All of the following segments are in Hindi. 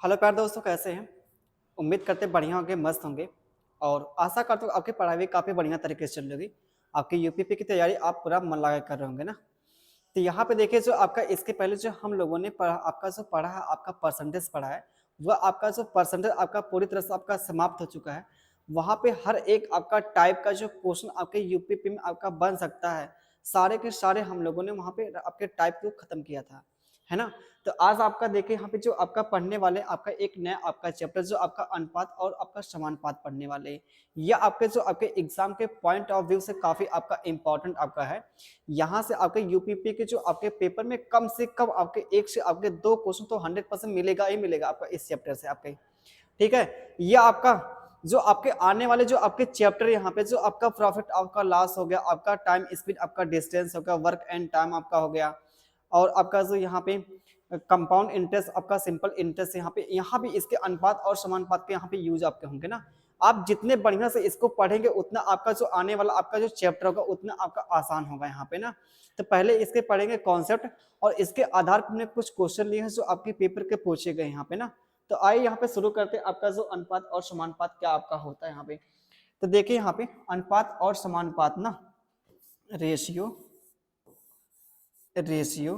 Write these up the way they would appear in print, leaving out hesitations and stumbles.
हेलो प्यारे दोस्तों, कैसे हैं? उम्मीद करते हैं बढ़िया होंगे, मस्त होंगे और आशा करता हूँ आपकी पढ़ाई भी काफ़ी बढ़िया तरीके से चल रही होगी। आपकी यूपीपी की तैयारी आप पूरा मन लगा कर रहे होंगे ना? तो यहाँ पे देखिए, जो आपका इसके पहले जो हम लोगों ने पढ़ा, आपका जो पढ़ा है, आपका परसेंटेज पढ़ा है, वह आपका जो परसेंटेज आपका पूरी तरह से आपका समाप्त हो चुका है। वहाँ पे हर एक आपका टाइप का जो क्वेश्चन आपके यूपीपी में आपका बन सकता है, सारे के सारे हम लोगों ने वहाँ पे आपके टाइप को खत्म किया था, है ना? तो आज आपका देखिए यहाँ पे जो आपका पढ़ने वाले आपका एक नया आपका चैप्टर जो आपका अनुपात और आपका समानुपात पढ़ने वाले हैं। ये आपके जो आपके एग्जाम के पॉइंट ऑफ व्यू से काफी आपका इंपॉर्टेंट आपका है। यहाँ से आपके यूपीपी के जो आपके पेपर में कम से कम आपके एक से आपके दो क्वेश्चन तो 100% मिलेगा ही मिलेगा आपका इस चैप्टर से आपके। ठीक है, ये आपका जो आपके आने वाले जो आपके चैप्टर यहाँ पे जो आपका प्रॉफिट आपका लॉस हो गया, आपका टाइम स्पीड आपका डिस्टेंस हो गया, वर्क एंड टाइम आपका हो गया, और आपका जो यहाँ पे कंपाउंड इंटरेस्ट आपका सिंपल इंटरेस्ट, यहाँ भी इसके अनुपात और समानुपात के यहाँ पे यूज आपके होंगे ना। आप जितने बढ़िया से इसको पढ़ेंगे उतना आपका जो आने वाला आपका जो चैप्टर होगा उतना आपका आसान होगा यहाँ पे ना। तो पहले इसके पढ़ेंगे कॉन्सेप्ट और इसके आधार पर हमने कुछ क्वेश्चन लिए हैं जो आपके पेपर के पूछे गए यहाँ पे ना। तो आइए यहाँ पे शुरू करते हैं, आपका जो अनुपात और समानुपात क्या आपका होता है यहाँ पे। तो देखिए यहाँ पे अनुपात और समानुपात ना, रेशियो रेशियो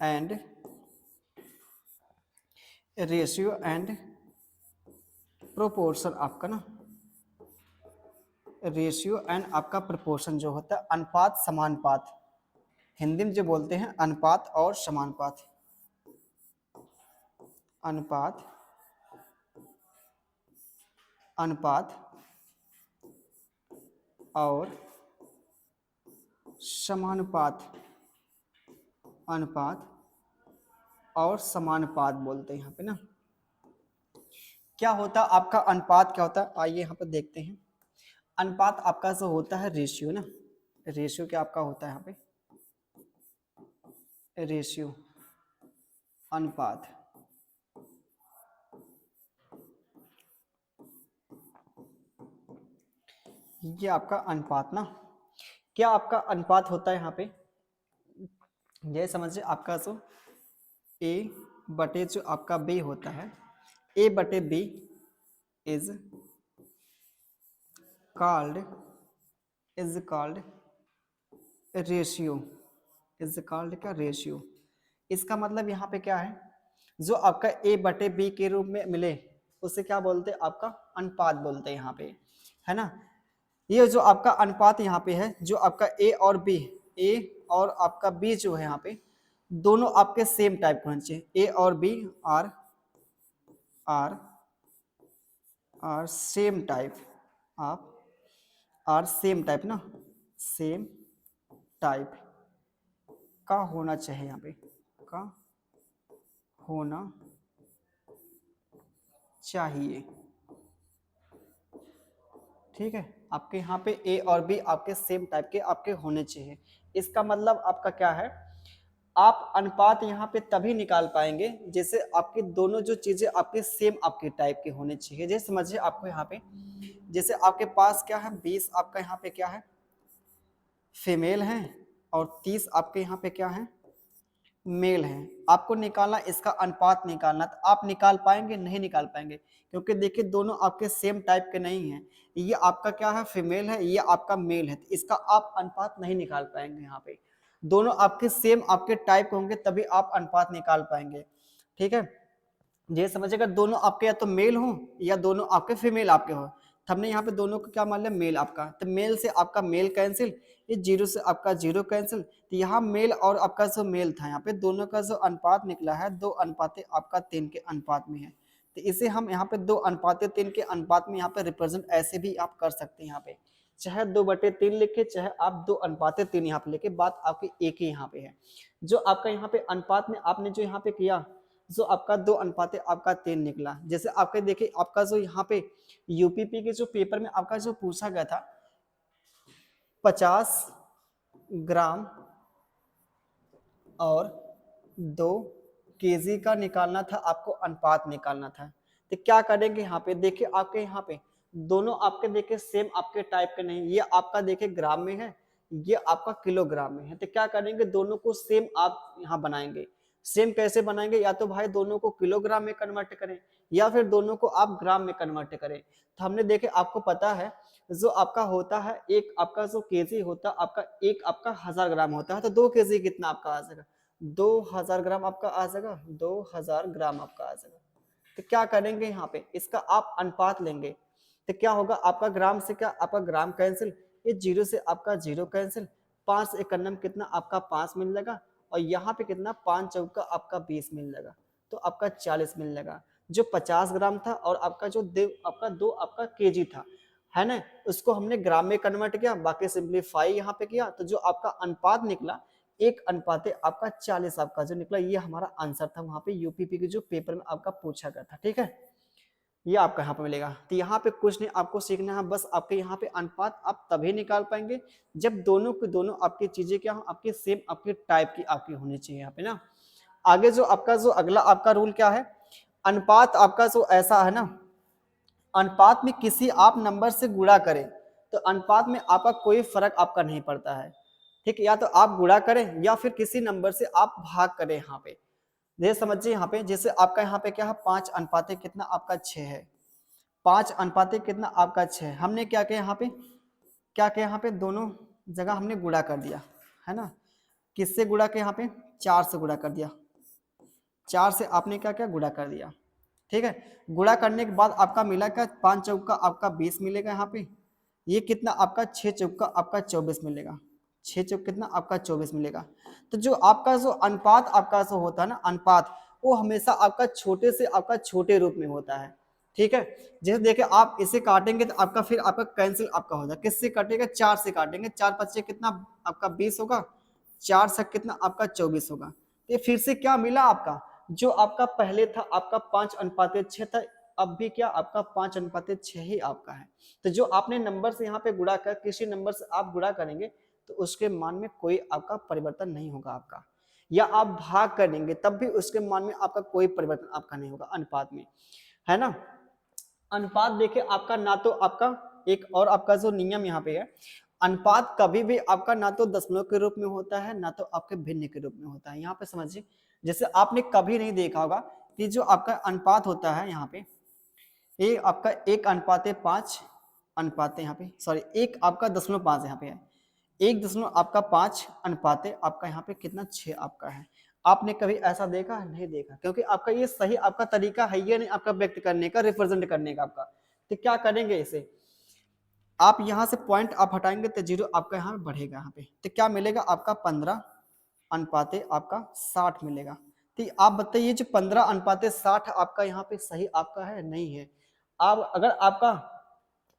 एंड प्रोपोर्शन आपका ना, रेशियो एंड आपका प्रोपोर्शन जो होता है अनुपात समानुपात, हिंदी में जो बोलते हैं अनुपात और समानुपात, अनुपात अनुपात और समानुपात, अनुपात और समानुपात बोलते हैं यहाँ पे ना। क्या होता है आपका अनुपात, क्या होता है आइए यहाँ पे देखते हैं। अनुपात आपका जो होता है रेशियो ना, रेशियो क्या आपका होता है यहाँ पे, रेशियो अनुपात, ये आपका अनुपात ना। क्या आपका अनुपात होता है यहाँ पे, ये समझिए आपका जो ए बटे जो आपका बी होता है, ए बटे B is called ratio, is called क्या, रेशियो। इसका मतलब यहाँ पे क्या है, जो आपका ए बटे बी के रूप में मिले उसे क्या बोलते हैं, आपका अनुपात बोलते हैं यहाँ पे, है ना। ये जो आपका अनुपात यहाँ पे है, जो आपका ए और बी, ए और आपका बी जो है यहाँ पे दोनों आपके सेम टाइप होने चाहिए। ए और B are are are same type, आप आर सेम टाइप ना, सेम टाइप का होना चाहिए यहाँ पे, का होना चाहिए। ठीक है, आपके यहाँ पे ए और बी आपके सेम टाइप के आपके होने चाहिए। इसका मतलब आपका क्या है, आप अनुपात यहाँ पे तभी निकाल पाएंगे जैसे आपकी दोनों जो चीजें आपके सेम आपके टाइप के होने चाहिए। जैसे समझिए आपको यहाँ पे, जैसे आपके पास क्या है 20 आपका यहाँ पे क्या है फीमेल है और 30 आपके यहाँ पे क्या है मेल है। आपको निकालना इसका अनुपात निकालना, तो आप निकाल पाएंगे, नहीं निकाल पाएंगे, क्योंकि देखिए दोनों आपके सेम टाइप के नहीं हैं। ये आपका क्या है फीमेल है, ये आपका मेल है, तो इसका आप अनुपात नहीं निकाल पाएंगे। यहाँ पे दोनों आपके सेम आपके टाइप होंगे तभी आप अनुपात निकाल पाएंगे। ठीक है, ये समझिए अगर दोनों आपके या तो मेल हो या दोनों आपके फीमेल आपके हो, तो हमने यहाँ पे दोनों को क्या मान लिया मेल आपका, तो मेल से आपका मेल कैंसिल, ये जीरो से आपका जीरो कैंसिल, तो यहाँ मेल और आपका जो मेल था यहाँ पे दोनों का जो अनुपात निकला है 2:3 आपका 3 के अनुपात में है। तो इसे हम यहाँ पे 2:3 के अनुपात में यहाँ पे रिप्रेजेंट ऐसे भी आप कर सकते हैं। यहाँ पे चाहे 2/3 लिखे, चाहे आप 2:3 यहाँ पे लेके, बात आपकी एक ही यहाँ पे है। जो आपका यहाँ पे अनुपात में आपने जो यहाँ पे किया, जो आपका 2:3 निकला। जैसे आपके देखिए आपका जो यहाँ पे यूपीपी के जो पेपर में आपका जो पूछा गया था 50 ग्राम और 2 केजी का निकालना था, आपको अनुपात निकालना था। तो क्या करेंगे यहाँ पे, देखिए आपके यहाँ पे दोनों आपके देखिए सेम आपके टाइप के नहीं, ये आपका देखिए ग्राम में है, ये आपका किलोग्राम में है। तो क्या करेंगे, दोनों को सेम आप यहाँ बनाएंगे, सेम कैसे बनाएंगे, या तो भाई दोनों को किलोग्राम में कन्वर्ट करें या फिर दोनों को आप ग्राम में कन्वर्ट करें। तो हमने देखे, आपको पता है जो आपका होता है, एक आपका जो केजी होता है आपका, एक आपका 1000 ग्राम होता है, तो 2 केजी कितना आपका आ जाएगा, 2000 ग्राम आपका आ जाएगा, 2000 ग्राम आपका आ जाएगा। तो क्या करेंगे यहाँ पे, इसका आप अनुपात लेंगे, तो क्या होगा आपका ग्राम से क्या आपका ग्राम कैंसिल, ये जीरो से आपका जीरो कैंसिल, 5 एकन्नम कितना आपका 5 मिल जाएगा, और यहाँ पे कितना 5 चौका आपका 20 मिल जाएगा, तो आपका 40 मिल जाएगा। जो 50 ग्राम था और आपका जो आपका 2 आपका केजी था, है ना, उसको हमने ग्राम में कन्वर्ट किया, बाकी सिंप्लीफाई यहाँ पे किया, तो जो आपका अनुपात निकला 1 आपका 40 आपका जो निकला, ये हमारा आंसर था वहां पे यूपीपी के जो पेपर में आपका पूछा गया था। ठीक है, ये आपका यहाँ पे मिलेगा। तो यहाँ पे कुछ नहीं आपको सीखना है, बस आपके यहाँ पे अनुपात आप तभी निकाल पाएंगे जब दोनों के दोनों आपकी चीजें क्या हो, आपकी सेम आपकी टाइप की आपकी होनी चाहिए यहाँ पे ना। आगे जो आपका जो अगला आपका रूल क्या है, अनुपात आपका जो ऐसा है ना, अनुपात में किसी आप नंबर से गुणा करें तो अनुपात में आपका कोई फर्क आपका नहीं पड़ता है। ठीक है, या तो आप गुणा करें या फिर किसी नंबर से आप भाग करें। यहाँ पे ये समझिए, यहाँ पे जैसे आपका यहाँ पे क्या है 5 कितना आपका 6 है, 5 कितना आपका 6, हमने क्या किया यहाँ पे, क्या किया यहाँ पे दोनों जगह हमने गुणा कर दिया, है ना, किससे गुणा किया यहाँ पे 4 से गुणा कर दिया, 4 से आपने क्या क्या गुणा कर दिया। ठीक है, गुणा करने के बाद आपका मिला क्या 5 चौका आपका 20 मिलेगा यहाँ पे, ये कितना आपका 6 चौका आपका 24 मिलेगा, 6 चौक कितना आपका 24 मिलेगा। तो जो आपका जो अनुपात आपका जो होता है ना, अनुपात वो हमेशा आपका छोटे से आपका छोटे रूप में होता है। ठीक है, जैसे देखिए आप इसे काटेंगे तो आपका फिर आपका कैंसिल आपका हो जाएगा, किससे काटेगा 4 से काटेंगे, 4 पच्चे कितना आपका 20 होगा, 4 से कितना आपका 24 होगा। ये फिर से क्या मिला आपका, जो आपका पहले था आपका 5:6 था, अब भी क्या आपका 5:6 ही आपका है। तो जो आपने नंबर से यहाँ पे गुणा कर, किसी नंबर से आप गुणा करेंगे तो उसके मान में कोई आपका परिवर्तन नहीं होगा आपका, या आप भाग करेंगे तब भी उसके मान में आपका कोई परिवर्तन आपका नहीं होगा अनुपात में, है ना। अनुपात देखिए आपका ना तो आपका एक और आपका जो नियम यहाँ पे है, अनुपात कभी भी आपका ना तो दशमलव के रूप में होता है ना तो आपके भिन्न के रूप में होता है। यहाँ पे समझिए, जैसे आपने कभी नहीं देखा होगा कि जो आपका अनुपात होता है यहाँ पे, ये आपका 1:5 अनुपात यहाँ पे, सॉरी 1 आपका 0.5 यहाँ पे है, 1 आपका 5 अनुपात आपका यहाँ पे कितना 6 आपका है। आपने कभी ऐसा देखा नहीं देखा, क्योंकि आपका ये सही आपका तरीका है ये नहीं आपका व्यक्त करने का, रिप्रेजेंट करने का आपका। तो क्या करेंगे इसे, आप यहाँ से पॉइंट आप हटाएंगे तो जीरो आपका यहाँ पे बढ़ेगा, यहाँ पे तो क्या मिलेगा आपका 15 आपका 60 मिलेगा। तो आप बताइए जो 15:60 आपका यहाँ पे सही आपका है नहीं है। आप अगर आपका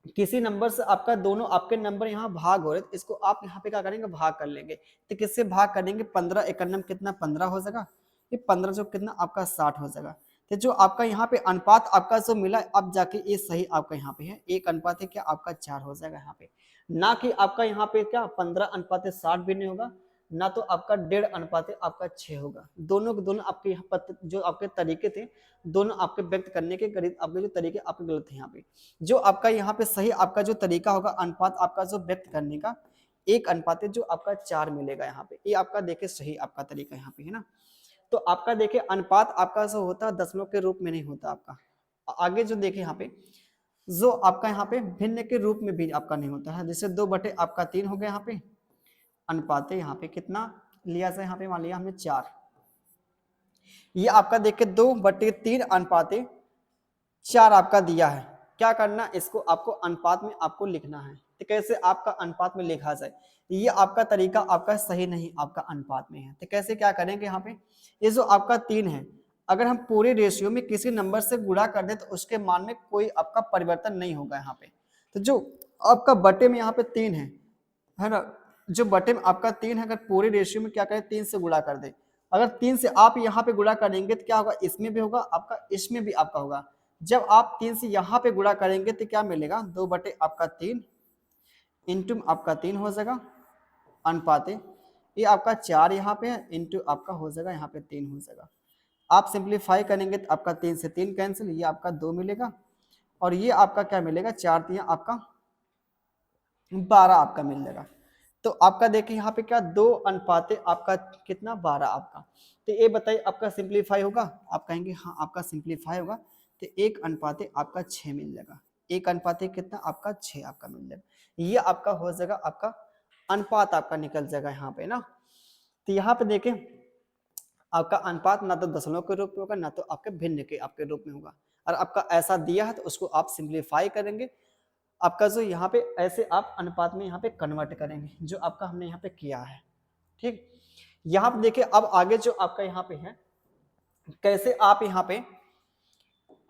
किसी नंबर से आपका दोनों आपके नंबर यहाँ भाग हो रहे, तो इसको आप यहाँ पे क्या करेंगे भाग कर लेंगे, तो किससे भाग करेंगे 15 एकन्नम कितना 15 हो जाएगा, ये 15 जो कितना आपका 60 हो जाएगा। तो जो आपका यहाँ पे अनुपात आपका जो मिला अब जाके ये सही आपका यहाँ पे है 1 क्या आपका 4 हो जाएगा यहाँ पे, ना कि आपका यहाँ पे क्या 15:60 भी नहीं होगा, ना तो आपका 1.5 आपका 6 होगा। दोनों के दोनों आपके यहाँ पर जो आपके तरीके थे, दोनों आपके व्यक्त करने के करीब आपके जो तरीके आपके गलत थे। यहाँ पे जो आपका यहाँ पे सही आपका जो तरीका होगा अनुपात आपका जो व्यक्त करने का 1 जो आपका 4 मिलेगा यहाँ पे, ये आपका देखे सही आपका तरीका यहाँ पे है ना। तो आपका देखे अनुपात आपका जो होता है दशमलव के रूप में नहीं होता आपका। आगे जो देखे यहाँ पे जो आपका यहाँ पे भिन्न के रूप में भी आपका नहीं होता है, जैसे 2 आपका 3 हो गया यहाँ पे, अनुपात यहाँ पे कितना लिया जाए, यहाँ पे मान लिया हमने 4, ये आपका देखे 2/3 अनुपात 4 आपका दिया है। क्या करना, इसको आपको अनुपात में आपको लिखना है। तो कैसे आपका अनुपात में लिखा जाए, ये आपका तरीका आपका सही नहीं आपका अनुपात में है। तो कैसे क्या करेंगे, यहाँ पे ये जो आपका 3 है अगर हम पूरे रेशियो में किसी नंबर से गुणा कर दे तो उसके मान में कोई आपका परिवर्तन नहीं होगा यहाँ पे। तो जो आपका बटे में यहाँ पे 3 है ना, जो बटे में आपका 3 है, अगर पूरे रेशियो में क्या करें 3 से गुणा कर दे, अगर 3 से आप यहाँ पे गुणा करेंगे तो क्या होगा, इसमें भी होगा आपका इसमें भी आपका होगा। जब आप 3 से यहाँ पे गुणा करेंगे तो क्या मिलेगा 2/3 इंटू आपका 3 हो जाएगा अनुपात, ये आपका 4 यहाँ पे है इंटू आपका हो जाएगा यहाँ पे 3 हो जाएगा। आप सिंप्लीफाई करेंगे तो आपका 3 से 3 कैंसिल, ये आपका 2 मिलेगा और ये आपका क्या मिलेगा 4 3 आपका 12 आपका मिल जाएगा। तो आपका देखिए यहाँ पे क्या 2 अनुपाते आपका कितना 12 आपका। तो ये बताइए आपका सिंप्लीफाई होगा, आप कहेंगे हाँ आपका सिंप्लीफाई होगा, तो 1 अनुपाते आपका 6 मिल जाएगा। 1 अनुपाते कितना आपका 6 आपका मिल जाएगा। ये आपका हो जाएगा, आपका अनुपात आपका निकल जाएगा यहाँ पे ना। तो यहाँ पे देखें आपका अनुपात ना तो दशमलव के रूप में होगा, ना तो आपके भिन्न के आपके रूप में होगा। और आपका ऐसा दिया है तो उसको आप सिंप्लीफाई करेंगे, आपका जो यहाँ पे ऐसे आप अनुपात में यहाँ पे कन्वर्ट करेंगे, जो आपका हमने यहाँ पे किया है। ठीक, यहाँ पे देखिए अब आगे जो आपका यहाँ पे है, कैसे आप यहाँ पे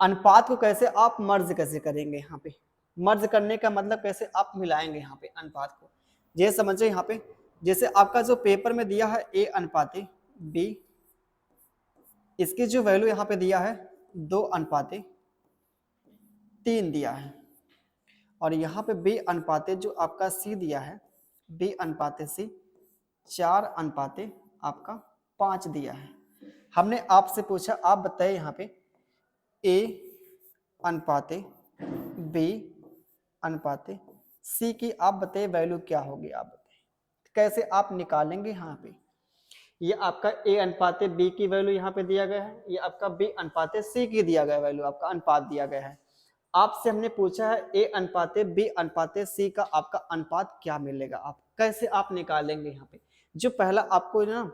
अनुपात को कैसे आप मर्ज कैसे करेंगे। यहाँ पे मर्ज करने का मतलब कैसे आप मिलाएंगे यहाँ पे अनुपात को, ये समझिए। यहाँ पे जैसे आपका जो पेपर में दिया है A/B, इसकी जो वैल्यू यहाँ पे दिया है 2/3 दिया है, और यहाँ पे B/, जो आपका C दिया है B/C 4/5 आपका 5 दिया है। हमने आपसे पूछा आप बताइए यहाँ पे A/B/C की आप बताइए वैल्यू क्या होगी, आप बताइए कैसे आप निकालेंगे। यहाँ पे ये आपका A/B की वैल्यू यहाँ पे दिया गया है, ये आपका B/C की दिया गया वैल्यू, आपका अनुपात दिया गया है। आपसे हमने पूछा है A/B/C का आपका अनुपात क्या मिलेगा, आप कैसे आप निकालेंगे। यहाँ पे जो पहला आपको ना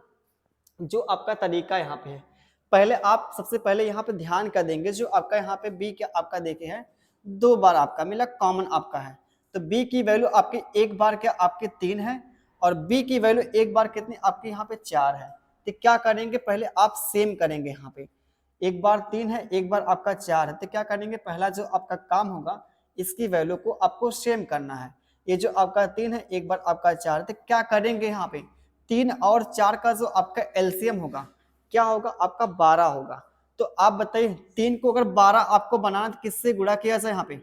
जो आपका तरीका यहाँ पे है, पहले आप सबसे पहले यहाँ पे ध्यान कर देंगे, जो आपका यहाँ पे B क्या आपका देखे है 2 बार आपका मिला, कॉमन आपका है, तो B की वैल्यू आपकी 1 बार क्या आपके 3 है, और B की वैल्यू 1 बार कितनी आपके यहाँ पे 4 है। तो क्या करेंगे, पहले आप सेम करेंगे। यहाँ पे 1 बार 3 है, 1 बार आपका 4 है, तो क्या करेंगे, पहला जो आपका काम होगा इसकी वैल्यू को आपको सेम करना है। ये जो आपका 3 है, 1 बार आपका 4 है, तो क्या करेंगे यहाँ पे 3 और 4 का जो आपका एलसीएम होगा क्या होगा, आपका 12 होगा। तो आप बताइए 3 को अगर 12 आपको बनाना तो किससे गुणा किया जाए, यहाँ पे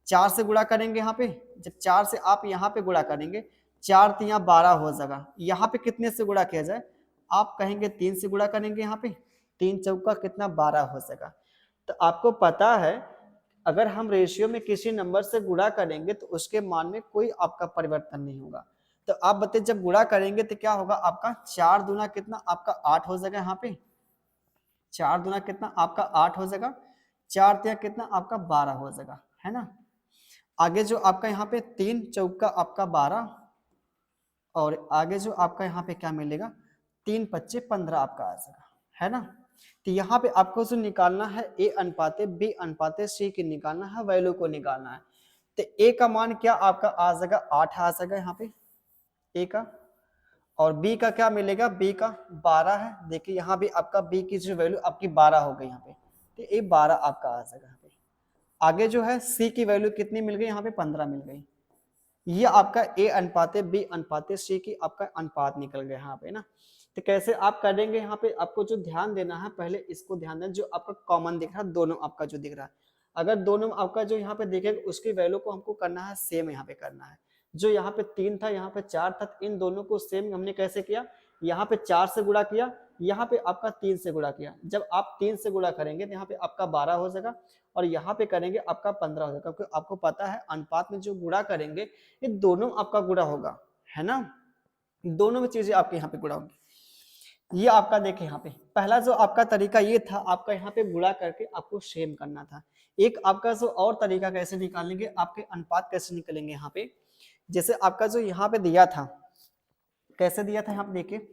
4 से गुणा करेंगे। यहाँ पे जब 4 से आप यहाँ पे गुणा करेंगे, 4 3 12 हो जाएगा। यहाँ पे कितने से गुणा किया जाए, आप कहेंगे 3 से गुणा करेंगे। यहाँ पे 3 चौका कितना 12 हो जाएगा। तो आपको पता है अगर हम रेशियो में किसी नंबर से गुणा करेंगे तो उसके मान में कोई आपका परिवर्तन नहीं होगा। तो आप बताइए जब गुणा करेंगे तो क्या होगा, आपका 4 दूना कितना आपका 8 हो जाएगा। यहाँ पे 4 दूना कितना आपका 8 हो जाएगा, 4 तिया कितना आपका 12 हो जाएगा, है ना। आगे जो आपका यहाँ पे 3 चौका आपका 12, और आगे जो आपका यहाँ पे क्या मिलेगा 3 पच्चे 15 आपका आ जाएगा, है ना। तो यहाँ पे आपको जो निकालना है A/B/C की निकालना है, वैल्यू को निकालना है। तो A का मान क्या आपका आ जाएगा 8 आ जाएगा यहाँ पे A का, और B का क्या मिलेगा, B का 12 है। देखिए यहाँ भी आपका B की जो वैल्यू आपकी 12 हो गई यहाँ पे, तो ये 12 आपका आ जाएगा यहाँ पे। आगे जो है C की वैल्यू कितनी मिल गई, यहाँ पे 15 मिल गई। ये आपका A/B/C की आपका अनुपात निकल गया यहाँ पे ना। तो कैसे आप करेंगे, यहाँ पे आपको जो ध्यान देना है, पहले इसको ध्यान देना, जो आपका कॉमन दिख रहा है दोनों आपका जो दिख रहा है, अगर दोनों आपका जो यहाँ पे दिखेगा उसकी वैल्यू को हमको करना है सेम, यहाँ पे करना है। जो यहाँ पे 3 था, यहाँ पे 4 था, इन दोनों को सेम हमने कैसे किया, यहाँ पे 4 से गुणा किया, यहाँ पे आपका 3 से गुणा किया। जब आप 3 से गुणा करेंगे तो यहाँ पे आपका 12 हो जाएगा, और यहाँ पे करेंगे आपका 15 हो जाएगा, क्योंकि आपको पता है अनुपात में जो गुणा करेंगे ये दोनों आपका गुणा होगा, है ना। दोनों में चीजें आपके यहाँ पे गुणा होंगी। ये आपका देखें यहाँ पे पहला जो आपका तरीका ये था, आपका यहाँ पे गुणा करके आपको सेम करना था। एक आपका जो और तरीका कैसे निकालेंगे, आपके अनुपात कैसे निकलेंगे यहाँ पे, जैसे आपका जो यहाँ पे दिया था, कैसे दिया था यहाँ पे देखिए,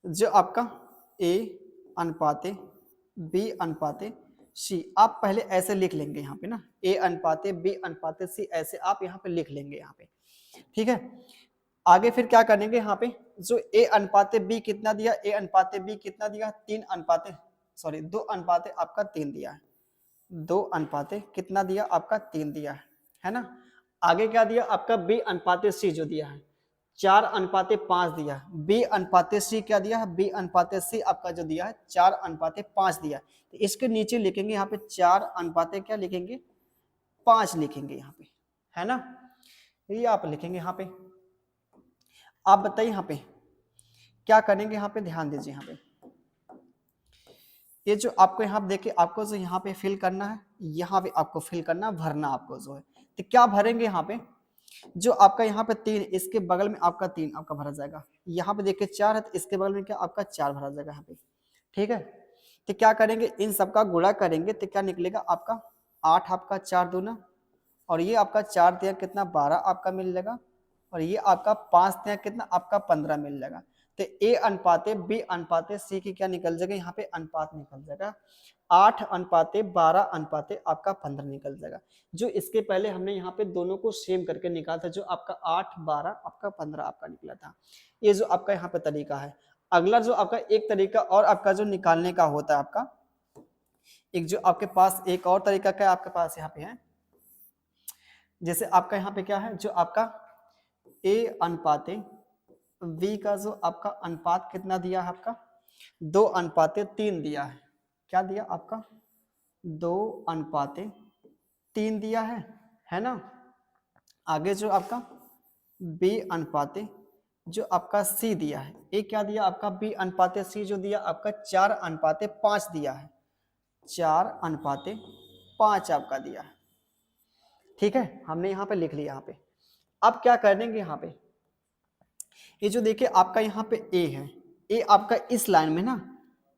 जो आपका A/B/C आप पहले ऐसे लिख लेंगे यहाँ पे ना, A/B/C ऐसे आप यहाँ पे लिख लेंगे यहाँ पे, ठीक है। आगे फिर क्या करेंगे, यहाँ पे जो A/B कितना दिया, A/B कितना दिया 2 आपका 3 दिया है, 2 कितना दिया आपका 3 दिया है ना। आगे क्या दिया आपका B/C जो दिया है 4/5 दिया है। B/C क्या दिया है, B/C आपका जो दिया है 4/5 दिया है। तो इसके नीचे लिखेंगे यहाँ पे 4 क्या लिखेंगे 5 लिखेंगे यहाँ पे, है ना। ये आप लिखेंगे यहाँ पे। आप बताइए यहाँ पे क्या करेंगे, यहाँ पे ध्यान दीजिए। यहाँ पे ये जो आपको यहाँ पे देखिए, आपको जो यहाँ पे फिल करना है, यहाँ पे आपको फिल करना भरना आपको जो है, तो क्या भरेंगे यहाँ पे, जो आपका यहाँ पे 3, इसके बगल में आपका 3 आपका भरा जाएगा। यहाँ पे देखिए 4 है तो इसके बगल में क्या आपका 4 भरा जाएगा यहाँ पे। ठीक है, तो क्या करेंगे, इन सबका गुणा करेंगे तो क्या निकलेगा आपका 8 आपका 4 दूना, और ये आपका 4 दिया कितना 12 आपका मिल जाएगा, और ये आपका 5 दिया कितना आपका 15 मिल जाएगा। तो ए अनुपाते बी अनुपाते सी की क्या निकल जाएगा, यहाँ पे अनुपात निकल जाएगा 8 अनुपाते 12 अनुपाते आपका 15 निकल जाएगा। जो इसके पहले हमने यहाँ पे दोनों को सेम करके निकाला था, जो आपका 8 12 आपका 15 आपका निकला था। ये जो आपका यहाँ पे तरीका है। अगला जो आपका एक तरीका और आपका जो निकालने का होता है आपका, एक जो आपके पास एक और तरीका क्या आपके पास यहाँ पे है, जैसे आपका यहाँ पे क्या है, जो आपका ए अनुपाते वी का जो आपका अनुपात कितना दिया है आपका 2 अनुपाते 3 दिया है। क्या दिया आपका 2 अनुपाते 3 दिया है ना। आगे जो आपका बी अनुपाते जो आपका सी दिया है, ए क्या दिया आपका बी अनुपाते सी जो दिया आपका 4 अनुपाते 5 दिया है, 4 अनुपाते 5 आपका दिया है। ठीक है, हमने यहाँ पे लिख लिया। यहाँ पे अब क्या करेंगे, यहाँ पे ये जो देखिए आपका यहाँ पे ए है, ए आपका इस लाइन में ना,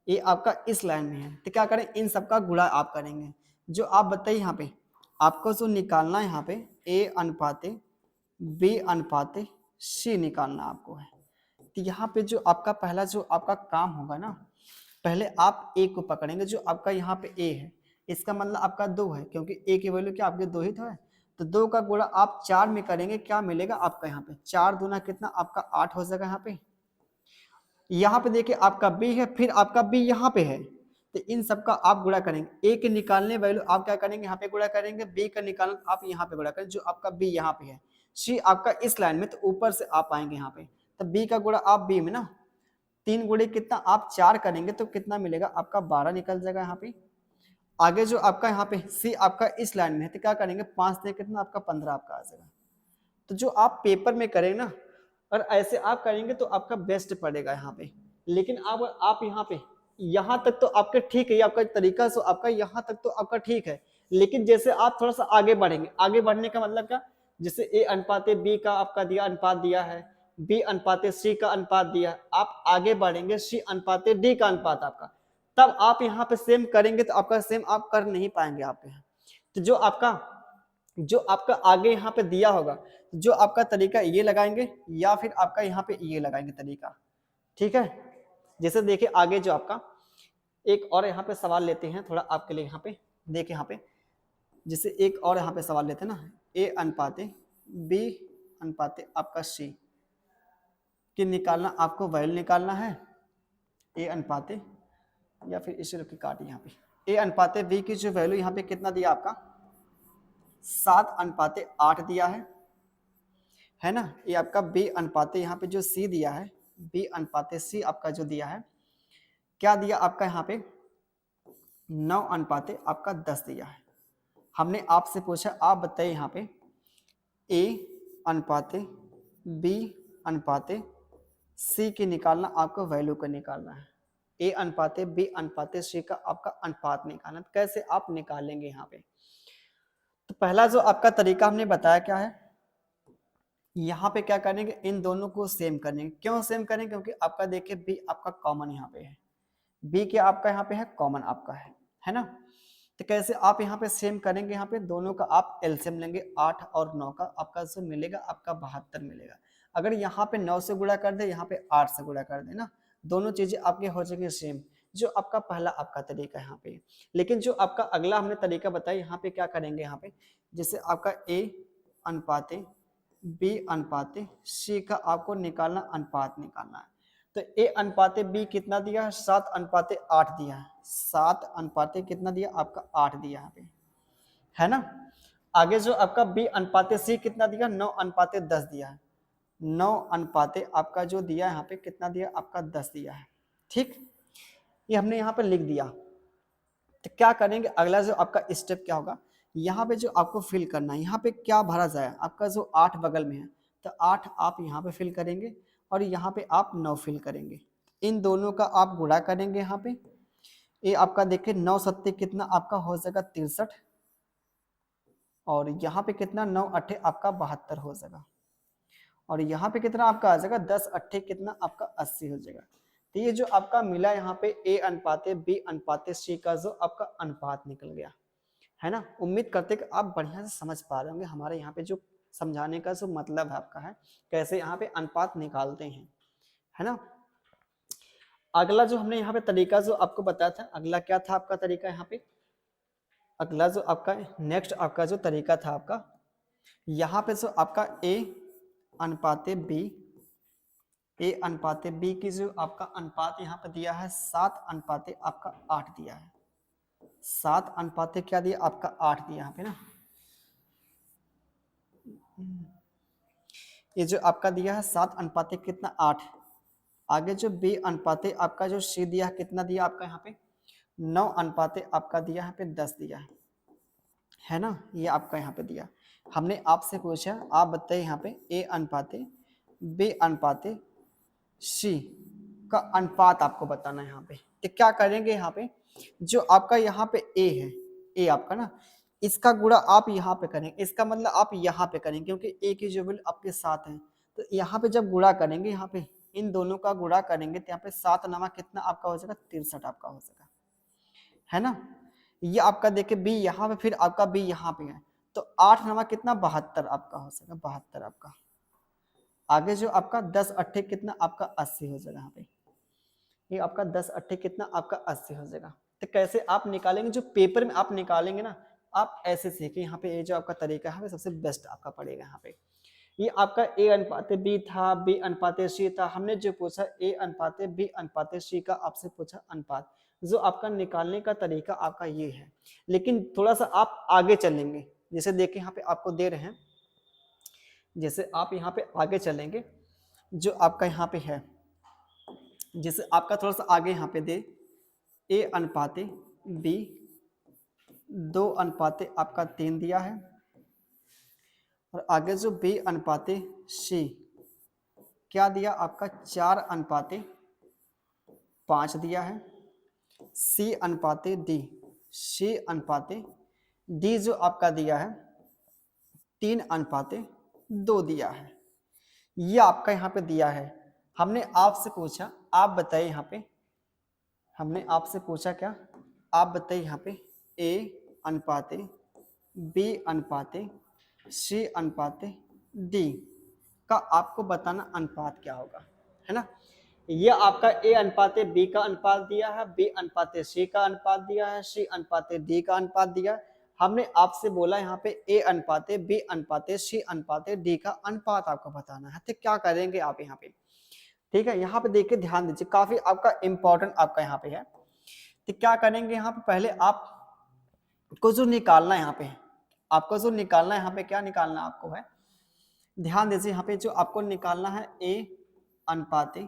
ए आपका इस लाइन में है, तो क्या करें इन सबका गुणा आप करेंगे। जो आप बताइए यहाँ पे आपको जो निकालना है, यहाँ पे ए अनुपाते बी अनुपाते सी निकालना आपको है। तो यहाँ पे जो आपका पहला जो आपका काम होगा ना, पहले आप ए को पकड़ेंगे, जो आपका यहाँ पे ए है, इसका मतलब आपका 2 है, क्योंकि ए की वैल्यू क्या आपके 2 ही तो है। तो 2 का गुणा आप 4 में करेंगे, क्या मिलेगा आपका यहाँ पे 4 दूना कितना आपका 8 हो जाएगा। यहाँ पे देखिए आपका बी है, फिर आपका बी यहाँ पे है, तो इन सबका आप गुणा करेंगे। ए के निकालने वैल्यू आप क्या करेंगे, यहाँ पे गुणा करेंगे, बी का निकालना आप यहाँ पे गुणा करेंगे, जो आपका बी यहाँ पे है, सी आपका इस लाइन में, तो ऊपर से आप आएंगे यहाँ पे, तो बी का गुणा आप बी में ना 3 गुणे कितना आप 4 करेंगे, तो कितना मिलेगा आपका 12 निकल जाएगा यहाँ पे। आगे जो आपका यहाँ पे सी आपका इस लाइन में है, तो क्या करेंगे 5 से कितना आपका 15 आपका आ जाएगा। तो जो आप पेपर में करेंगे ना, और ऐसे आप करेंगे तो आपका बेस्ट पड़ेगा यहाँ पे। लेकिन अब आप यहाँ पे यहाँ तक तो आपका ठीक है, आपका तरीका सो आपका यहाँ तक तो आपका ठीक है, लेकिन जैसे आप थोड़ा सा आगे बढ़ेंगे, आगे बढ़ने का मतलब क्या, जैसे ए अनुपाते बी का आपका दिया अनुपात दिया है, बी अनुपाते सी का अनुपात दिया है, आप आगे बढ़ेंगे सी अनुपाते डी का अनुपात आपका, तब आप यहाँ पे सेम करेंगे तो आपका सेम आप कर नहीं पाएंगे आपके यहाँ। तो जो आपका आगे यहाँ पे दिया होगा, जो आपका तरीका ये लगाएंगे या फिर आपका यहाँ पे ये लगाएंगे तरीका। ठीक है, जैसे देखिए आगे जो आपका एक और यहाँ पे सवाल लेते हैं थोड़ा आपके लिए, यहाँ पे देखिए यहाँ पे जैसे एक और यहाँ पे सवाल लेते हैं ना, ए अनुपाते बी अनुपाते आपका सी कि निकालना, आपको वैल्यू निकालना है ए अनुपाते, या फिर इसे रुक के काट, यहाँ पे ए अनुपाते बी की जो वैल्यू यहाँ पे कितना दिया आपका 7 अनुपाते 8 दिया है ना। ये आपका बी अनुपाते यहाँ पे जो सी दिया है, बी अनुपाते सी आपका जो दिया है, क्या दिया आपका यहाँ पे 9 अनुपाते आपका 10 दिया है। हमने आपसे पूछा आप बताइए यहाँ पे ए अनुपाते बी अनुपाते सी की निकालना, आपको वैल्यू का निकालना है। ए अनुपाते बी अनुपाते सी का आपका अनुपात निकालना, तो कैसे आप निकालेंगे यहाँ पे। तो पहला जो आपका तरीका हमने बताया क्या है, यहाँ पे क्या करेंगे इन दोनों को सेम करेंगे। क्यों सेम करेंगे, क्योंकि आपका देखिए बी आपका कॉमन यहाँ पे है, बी के आपका यहाँ पे है कॉमन आपका है ना। तो कैसे आप यहाँ पे सेम करेंगे, यहाँ पे दोनों का आप एलसीएम लेंगे, 8 और 9 का आपका जो मिलेगा आपका 72 मिलेगा। अगर यहाँ पे 9 से गुणा कर दे, यहाँ पे 8 से गुणा कर दे ना, दोनों चीजें आपके हो जाएंगे सेम, जो आपका पहला आपका तरीका है यहाँ पे। लेकिन जो आपका अगला हमने तरीका बताया, यहाँ पे क्या करेंगे, यहाँ पे जैसे आपका ए अनुपाते बी अनुपाते सी का आपको निकालना, अनुपात निकालना है। तो ए अनुपाते बी कितना दिया है 7 अनुपाते 8 दिया है, 7 अनुपाते कितना दिया आपका 8 दिया यहाँ पे, है ना। आगे जो आपका बी अनुपाते सी कितना दिया 9 अनुपाते 10 दिया है, 9 अनुपाते आपका जो दिया यहाँ पे कितना दिया आपका 10 दिया है। ठीक, ये हमने यहाँ पे लिख दिया। तो क्या करेंगे अगला जो आपका स्टेप क्या होगा, यहाँ पे जो आपको फिल करना है, यहाँ पे क्या भरा जाए, आपका जो 8 बगल में है तो 8 आप यहाँ पे फिल करेंगे, और यहाँ पे आप 9 फिल करेंगे। इन दोनों का आप गुणा करेंगे यहाँ पे, ये आपका देखिए 9 सत्ते कितना आपका हो जाएगा 63, और यहाँ पे कितना 9 अट्ठे आपका 72 हो जाएगा, और यहाँ पे कितना आपका आ जाएगा 10 अट्ठे कितना आपका 80 हो जाएगा। तो ये जो आपका मिला यहाँ पे A अनुपाते B अनुपाते C का जो आपका अनुपात निकल गया है ना। उम्मीद करते कि आप बढ़िया से समझ पा रहे होंगे हमारे यहाँ पे जो समझाने का जो मतलब है आपका है कैसे यहाँ पे अनुपात निकालते हैं, है ना। अगला जो हमने यहाँ पे तरीका जो आपको बताया था, अगला क्या था आपका तरीका यहाँ पे, अगला जो आपका नेक्स्ट आपका जो तरीका था आपका यहाँ पे जो आपका A अनुपाते B, A अनुपाते B की जो आपका अनुपात यहाँ पे दिया है 7 अनुपाते आपका 8 दिया है, 7 अनुपाते क्या दिया आपका 8 दिया यहाँ पे ना। ये जो आपका दिया है 7 अनुपाते कितना 8, आगे जो B अनुपाते आपका जो C दिया है कितना दिया आपका यहाँ पे 9 अनुपाते आपका दिया यहाँ पे 10 दिया है ना। ये आपका यहाँ पे दिया, हमने आपसे पूछा आप बताइए यहाँ पे A अनुपाते B अनुपाते C का अनुपात आपको बताना है यहाँ पे। तो क्या करेंगे यहाँ पे जो आपका यहाँ पे A है, A आपका ना, इसका गुणा आप यहाँ पे करेंगे, इसका मतलब आप यहाँ पे करेंगे क्योंकि A की जो वैल्यू आपके साथ है। तो यहाँ पे जब गुणा करेंगे यहाँ पे इन दोनों का गुणा करेंगे तो यहाँ पे 7 नमा कितना आपका हो जाएगा 63 आपका हो जाएगा, है ना। ये आपका देखिए B यहाँ पे फिर आपका B यहाँ पे है तो 8 नमा कितना 72 आपका हो जाएगा, 72 आपका। आगे जो आपका 10 अट्ठे कितना आपका 80 हो जाएगा यहाँ पे, ये आपका 10 अट्ठे कितना आपका 80 हो जाएगा। तो कैसे आप निकालेंगे, जो पेपर में आप निकालेंगे ना आप ऐसे सीखें। यहाँ पे ये जो आपका तरीका है सबसे बेस्ट आपका पड़ेगा यहाँ पे। ये आपका A अनुपाते B था, B अनुपाते C था, हमने जो पूछा A अनुपाते B अनुपाते C का आपसे पूछा अनुपात, जो आपका निकालने का तरीका आपका ये है। लेकिन थोड़ा सा आप आगे चलेंगे, जैसे देखिए यहाँ पे आपको दे रहे हैं, जैसे आप यहाँ पे आगे चलेंगे जो आपका यहाँ पे है, जैसे आपका थोड़ा सा आगे यहाँ पे दे A अनुपाते B 2 अनुपाते आपका 3 दिया है, और आगे जो B अनुपाते C क्या दिया आपका 4 अनुपाते 5 दिया है, C अनुपाते D, C अनुपाते D जो आपका दिया है 3 अनुपाते 2 दिया है। ये आपका यहाँ पे दिया है। हमने आपसे पूछा आप बताइए यहाँ पे, हमने आपसे पूछा क्या, आप बताइए यहाँ पे A अनुपाते B अनुपाते C अनुपाते D का आपको बताना अनुपात क्या होगा, है ना। ये आपका A अनुपाते B का अनुपात दिया है, B अनुपाते C का अनुपात दिया है, C अनुपाते D का अनुपात दिया है। हमने आपसे बोला यहाँ पे A अनुपाते B अनुपाते C अनुपाते D का अनुपात आपको बताना है। तो क्या करेंगे आप यहाँ पे, ठीक है। यहाँ पे देखिए ध्यान दीजिए, काफी आपका इंपॉर्टेंट आपका यहाँ पे है। तो क्या करेंगे यहाँ पे, पहले आपको जो निकालना है यहाँ पे, आपको जो निकालना है यहाँ पे, क्या निकालना आपको है, ध्यान दीजिए यहाँ पे जो आपको निकालना है A अनुपाते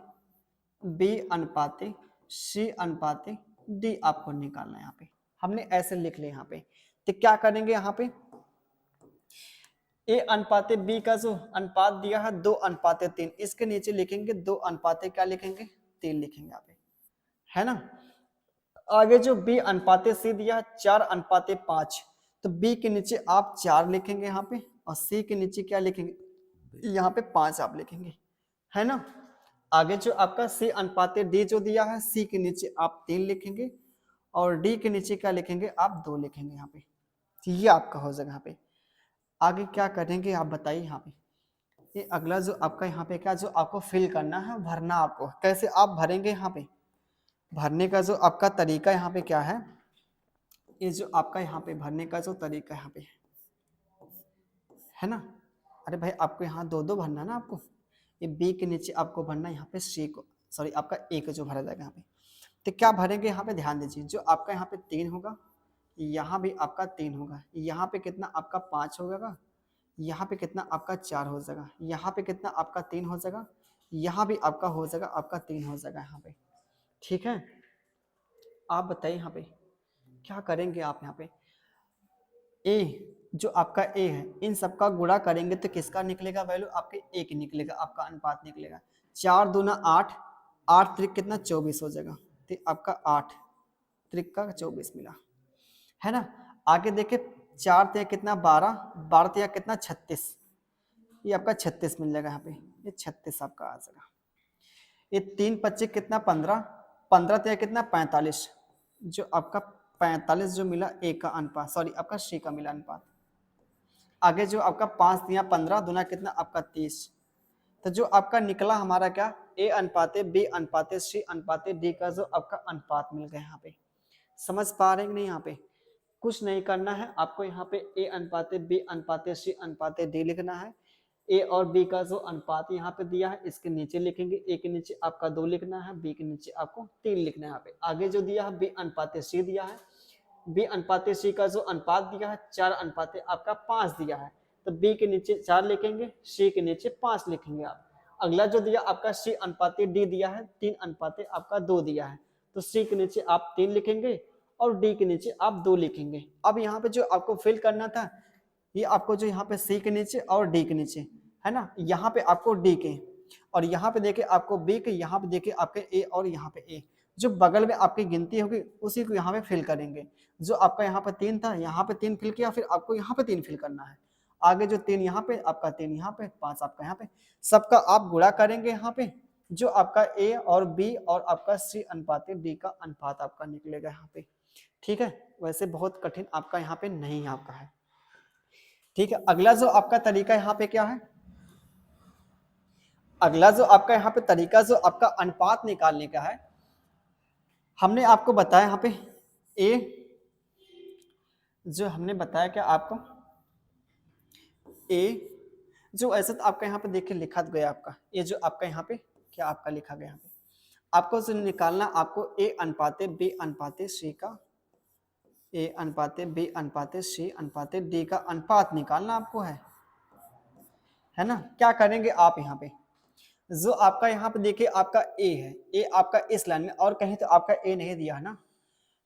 B अनुपाते C अनुपाते D आपको निकालना है यहाँ पे। हमने ऐसे लिख लिया यहाँ पे। तो क्या करेंगे यहाँ पे A अनुपाते B का जो अनुपात दिया है 2 अनुपाते 3, इसके नीचे लिखेंगे 2 अनुपाते क्या लिखेंगे 3 लिखेंगे यहाँ पे, है ना। आगे जो B अनुपाते C दिया है 4 अनुपाते 5, तो B के नीचे आप 4 लिखेंगे यहाँ पे, और C के नीचे क्या लिखेंगे यहाँ पे 5 आप लिखेंगे, है ना। आगे जो आपका C अनुपाते D जो दिया है C के नीचे आप 3 लिखेंगे, और D के नीचे क्या लिखेंगे आप 2 लिखेंगे यहाँ पे। ये आपका हो जाएगा यहाँ पे। आगे क्या करेंगे आप बताइए यहाँ पे, ये अगला जो आपका यहाँ पे क्या जो आपको फिल करना है भरना, आपको कैसे आप भरेंगे यहाँ पे, भरने का जो आपका तरीका यहाँ पे क्या है, ये जो आपका यहाँ पे भरने का जो तरीका यहाँ पे है ना। अरे भाई आपको यहाँ 2-2 भरना ना आपको, ये B के नीचे आपको भरना यहाँ पे C को, सॉरी आपका A को जो भरा जाएगा यहाँ पे। तो क्या भरेंगे यहाँ पे, ध्यान दीजिए जो आपका यहाँ पे 3 होगा, यहाँ भी आपका 3 होगा, यहाँ पे कितना आपका 5 हो जाएगा, यहाँ पे कितना आपका 4 हो जाएगा, यहाँ पे कितना आपका 3 हो जाएगा, यहाँ भी आपका हो जाएगा आपका 3 हो जाएगा यहाँ पे, ठीक है। आप बताइए यहाँ पे क्या करेंगे आप यहाँ पे, A जो आपका A है इन सबका गुणा करेंगे तो किसका निकलेगा वैल्यू, आपके A की निकलेगा, आपका अनुपात निकलेगा। 4 दूना 8, 8 त्रिक कितना 24 हो जाएगा, तो आपका 8 त्रिक का 24 मिला, है ना। आगे देखे 4 तिया कितना 12, 12 तिया कितना 36, ये आपका 36 मिल जाएगा यहाँ पे, ये 36 आपका आ जाएगा। ये 3 25 कितना 15, 15 तिया कितना 45, जो आपका 45 जो मिला ए का अनुपात, सॉरी आपका सी का मिला अनुपात। आगे जो आपका 5 तिया 15 दूना कितना आपका 30, तो जो आपका निकला हमारा क्या, ए अनुपाते बी अनुपाते सी अनुपाते डी का जो आपका अनुपात मिल गया यहाँ पे। समझ पा रहे हैं नहीं, यहाँ पे कुछ नहीं करना है आपको, यहाँ पे ए अनुपाते बी अनुपाते सी अनुपाते डी लिखना है। ए और बी का जो अनुपात यहाँ पे दिया है इसके नीचे लिखेंगे, ए के नीचे आपका 2 लिखना है, बी के नीचे आपको 3 लिखना है यहाँ पे। आगे जो दिया है बी अनुपाते सी दिया है, बी अनुपाते सी का जो अनुपात दिया है 4 अनुपाते आपका 5 दिया है, तो बी के नीचे 4 लिखेंगे, सी के नीचे 5 लिखेंगे आप। अगला जो दिया आपका सी अनुपाते डी दिया है, 3 अनुपाते आपका 2 दिया है, तो सी के नीचे आप 3 लिखेंगे और डी के नीचे आप 2 लिखेंगे। अब यहाँ पे जो आपको फिल करना था, ये आपको जो यहाँ पे सी के नीचे और डी के नीचे है ना, यहाँ पे आपको डी के और यहाँ पे देखे आपको बी के, यहाँ पे देखे आपके ए और यहाँ पे ए, जो बगल में आपकी गिनती होगी उसी को यहाँ पे फिल करेंगे। जो आपका यहाँ पे 3 था, यहाँ पे 3 फिल किया, फिर आपको यहाँ पे 3 फिल करना है। आगे जो 3 यहाँ पे आपका 3 यहाँ पे 5 आपका यहाँ पे, सबका आप गुणा करेंगे यहाँ पे, जो आपका ए और बी और आपका सी अनुपात डी का अनुपात आपका निकलेगा यहाँ पे। ठीक है, वैसे बहुत कठिन आपका यहाँ पे नहीं आपका है। ठीक है, अगला जो आपका तरीका यहाँ पे क्या है, अगला जो आपका यहाँ पे तरीका जो आपका अनुपात निकालने का है, हमने आपको बताया यहाँ पे ए, जो हमने बताया क्या आपको ए, जो ऐसे तो आपका यहाँ पे देखिए लिखा गया आपका, ये जो आपका यहाँ पे क्या आपका लिखा गया यहाँ पे, आपको जो निकालना आपको ए अनुपाते बी अनुपाते सी का, ए अनुपाते बी अनुपाते सी अनुपाते डी का अनुपात निकालना आपको है ना। क्या करेंगे आप यहाँ पे, जो आपका यहाँ पे देखिए आपका ए है, ए आपका इस लाइन में और कहीं तो आपका ए नहीं दिया है ना,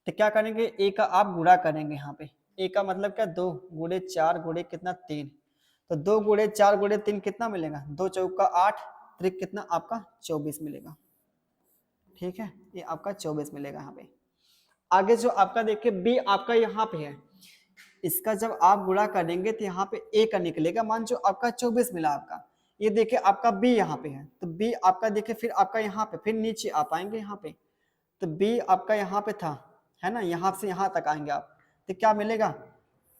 तो क्या करेंगे ए का आप गुणा करेंगे यहाँ पे। ए का मतलब क्या, 2 गुणे 4 गुणे कितना 3, तो 2 गुणे 4 गुणे 3 कितना मिलेगा, 2 चौका 8, त्रिक कितना आपका 24 मिलेगा। ठीक है, ये आपका 24 मिलेगा यहाँ पे। आगे जो आपका देखिए बी आपका यहाँ पे है, इसका जब आप गुणा करेंगे तो यहाँ पे ए का निकलेगा मान, जो आपका 24 मिला आपका। ये देखिए आपका बी यहाँ पे है, तो बी आपका देखिए फिर आपका यहाँ पे, फिर नीचे आप आएंगे यहाँ पे, तो बी आपका यहाँ पे था है ना, यहाँ से यहाँ तक आएंगे आप, तो क्या मिलेगा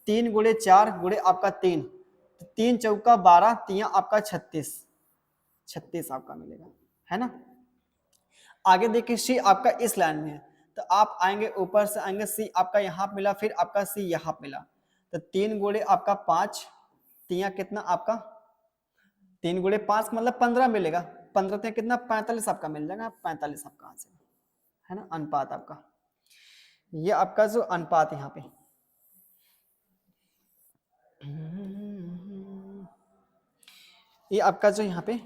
3 गुणे 4 गुणे आपका 3, तो 3 चौका 12 तिया आपका 36 आपका मिलेगा है ना। आगे देखिए सी आपका इस लाइन में है, तो आप आएंगे ऊपर से आएंगे, सी आपका यहाँ मिला, फिर आपका सी यहाँ मिला, तो 3 गुणे आपका 5 तिया कितना आपका 3 गुणे 5 मतलब 15 मिलेगा, 15 तिया कितना 45 आपका मिल जाएगा, 45 आपका आ जाएगा है ना अनुपात आपका। ये आपका जो अनुपात यहाँ पे, ये आपका जो यहाँ पे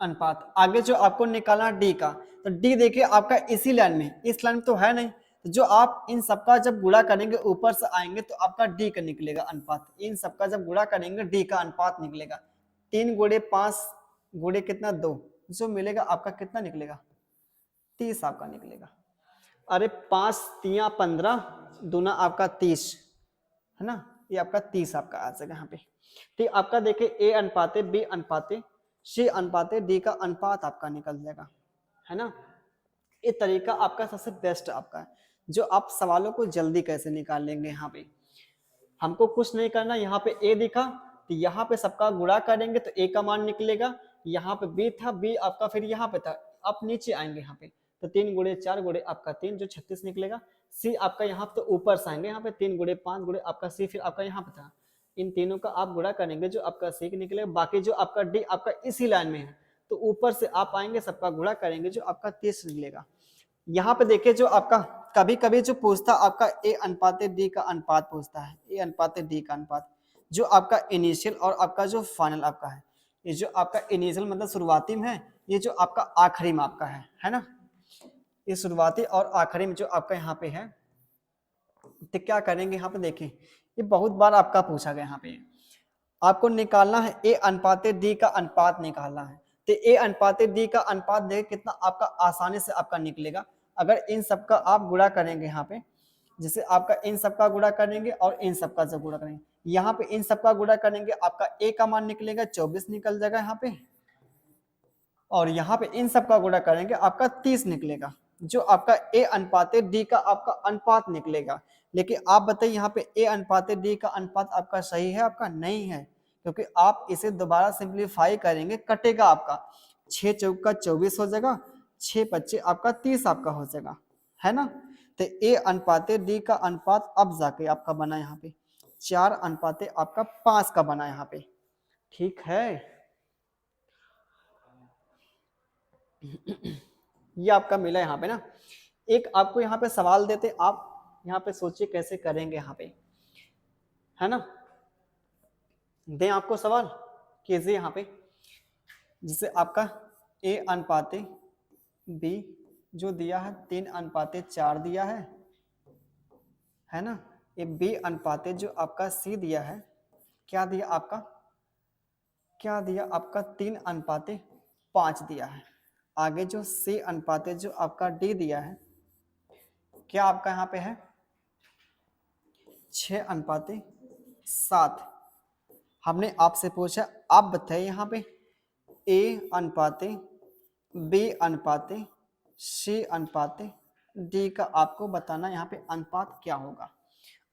अनुपात। आगे जो आपको निकालना डी का, तो डी देखिए आपका इसी लाइन में, इस लाइन में तो है नहीं, तो जो आप इन सबका जब गुणा करेंगे ऊपर से आएंगे तो आपका डी का निकलेगा अनुपात, इन सबका जब गुणा करेंगे डी का अनुपात निकलेगा। 3 गुणे 5 गुणे कितना 2, जो मिलेगा आपका कितना निकलेगा 30 आपका निकलेगा। अरे 5 तिया 15 दूना आपका 30 है ना, ये आपका 30 आपका आ जाएगा यहाँ पे। ठीक, आपका देखिए ए अनुपाते बी अनुपाते सी अनुपाते डी का अनुपात आपका निकल जाएगा है ना। ये तरीका आपका सबसे बेस्ट आपका है, जो आप सवालों को जल्दी कैसे निकाल लेंगे। यहाँ पे हमको कुछ नहीं करना, यहाँ पे ए दिखा तो यहाँ पे सबका गुणा करेंगे तो ए का मान निकलेगा, यहाँ पे बी था, बी आपका फिर यहाँ पे था, आप नीचे आएंगे यहाँ पे, तो 3 गुणे 4 गुणे आपका 3 जो 36 निकलेगा। सी आपका यहाँ पे तो ऊपर से आएंगे, यहाँ पे 3 गुणे 5 गुणे आपका सी फिर आपका यहाँ पे था, इन तीनों का आप गुणा करेंगे जो आपका सी निकलेगा। बाकी जो आपका डी आपका इसी लाइन में है, तो ऊपर से आप आएंगे सबका गुणा करेंगे जो आपका 30 निकलेगा। यहाँ पे देखिए जो आपका कभी कभी जो पूछता आपका ए अनुपाते डी का अनुपात पूछता है, ए अनुपाते डी का अनुपात, जो आपका इनिशियल और आपका जो फाइनल आपका है, ये जो आपका इनिशियल मतलब शुरुआती में है, ये जो आपका आखिरी में आपका है ना, ये शुरुआती और आखिरी में जो आपका यहाँ पे है। तो क्या करेंगे यहाँ पे देखें, ये बहुत बार आपका पूछा गया, यहाँ पे आपको निकालना है ए अनुपाते डी का अनुपात निकालना है। तो ए अनुपाते डी का अनुपात देखें कितना आपका आसानी से आपका निकलेगा, अगर इन सबका आप गुणा करेंगे यहाँ पे, जिसे आपका इन सबका गुणा करेंगे और इन सबका जब गुणा करेंगे, यहाँ पे इन सबका गुणा करेंगे आपका ए का मान निकलेगा 24 निकल जाएगा यहाँ पे, और यहाँ पे इन सबका गुणा करेंगे आपका 30 निकलेगा, जो आपका ए अनुपात डी का आपका अनुपात निकलेगा। लेकिन आप बताइए यहाँ पे ए अनुपात डी का अनुपात आपका सही है? आपका नहीं है, क्योंकि आप इसे दोबारा सिंप्लीफाई करेंगे, कटेगा आपका 6 चौका 24 हो जाएगा, 6 पच्चे आपका 30 आपका हो जाएगा, है ना। तो ए अनुपात डी का अनुपात अब जाके आपका बना यहाँ पे 4 अनुपात आपका 5 का बना यहाँ पे, ठीक है। ये आपका मिला यहाँ पे ना। एक आपको यहाँ पे सवाल देते, आप यहाँ पे सोचिए कैसे करेंगे यहाँ पे, है ना। दें आपको सवाल, कीजिए यहाँ पे, जिसे आपका ए अनुपात बी जो दिया है 3 अनुपात 4 दिया है ना। ये बी अनुपात जो आपका सी दिया है, क्या दिया आपका, क्या दिया आपका 3 अनुपात 5 दिया है। आगे जो सी अनुपात जो आपका डी दिया है, क्या आपका यहाँ पे है 6 अनुपात 7। हमने आपसे पूछा, आप बताइए यहाँ पे ए अनुपात बी अनुपात सी अनुपात डी का आपको बताना यहाँ पे अनुपात क्या होगा।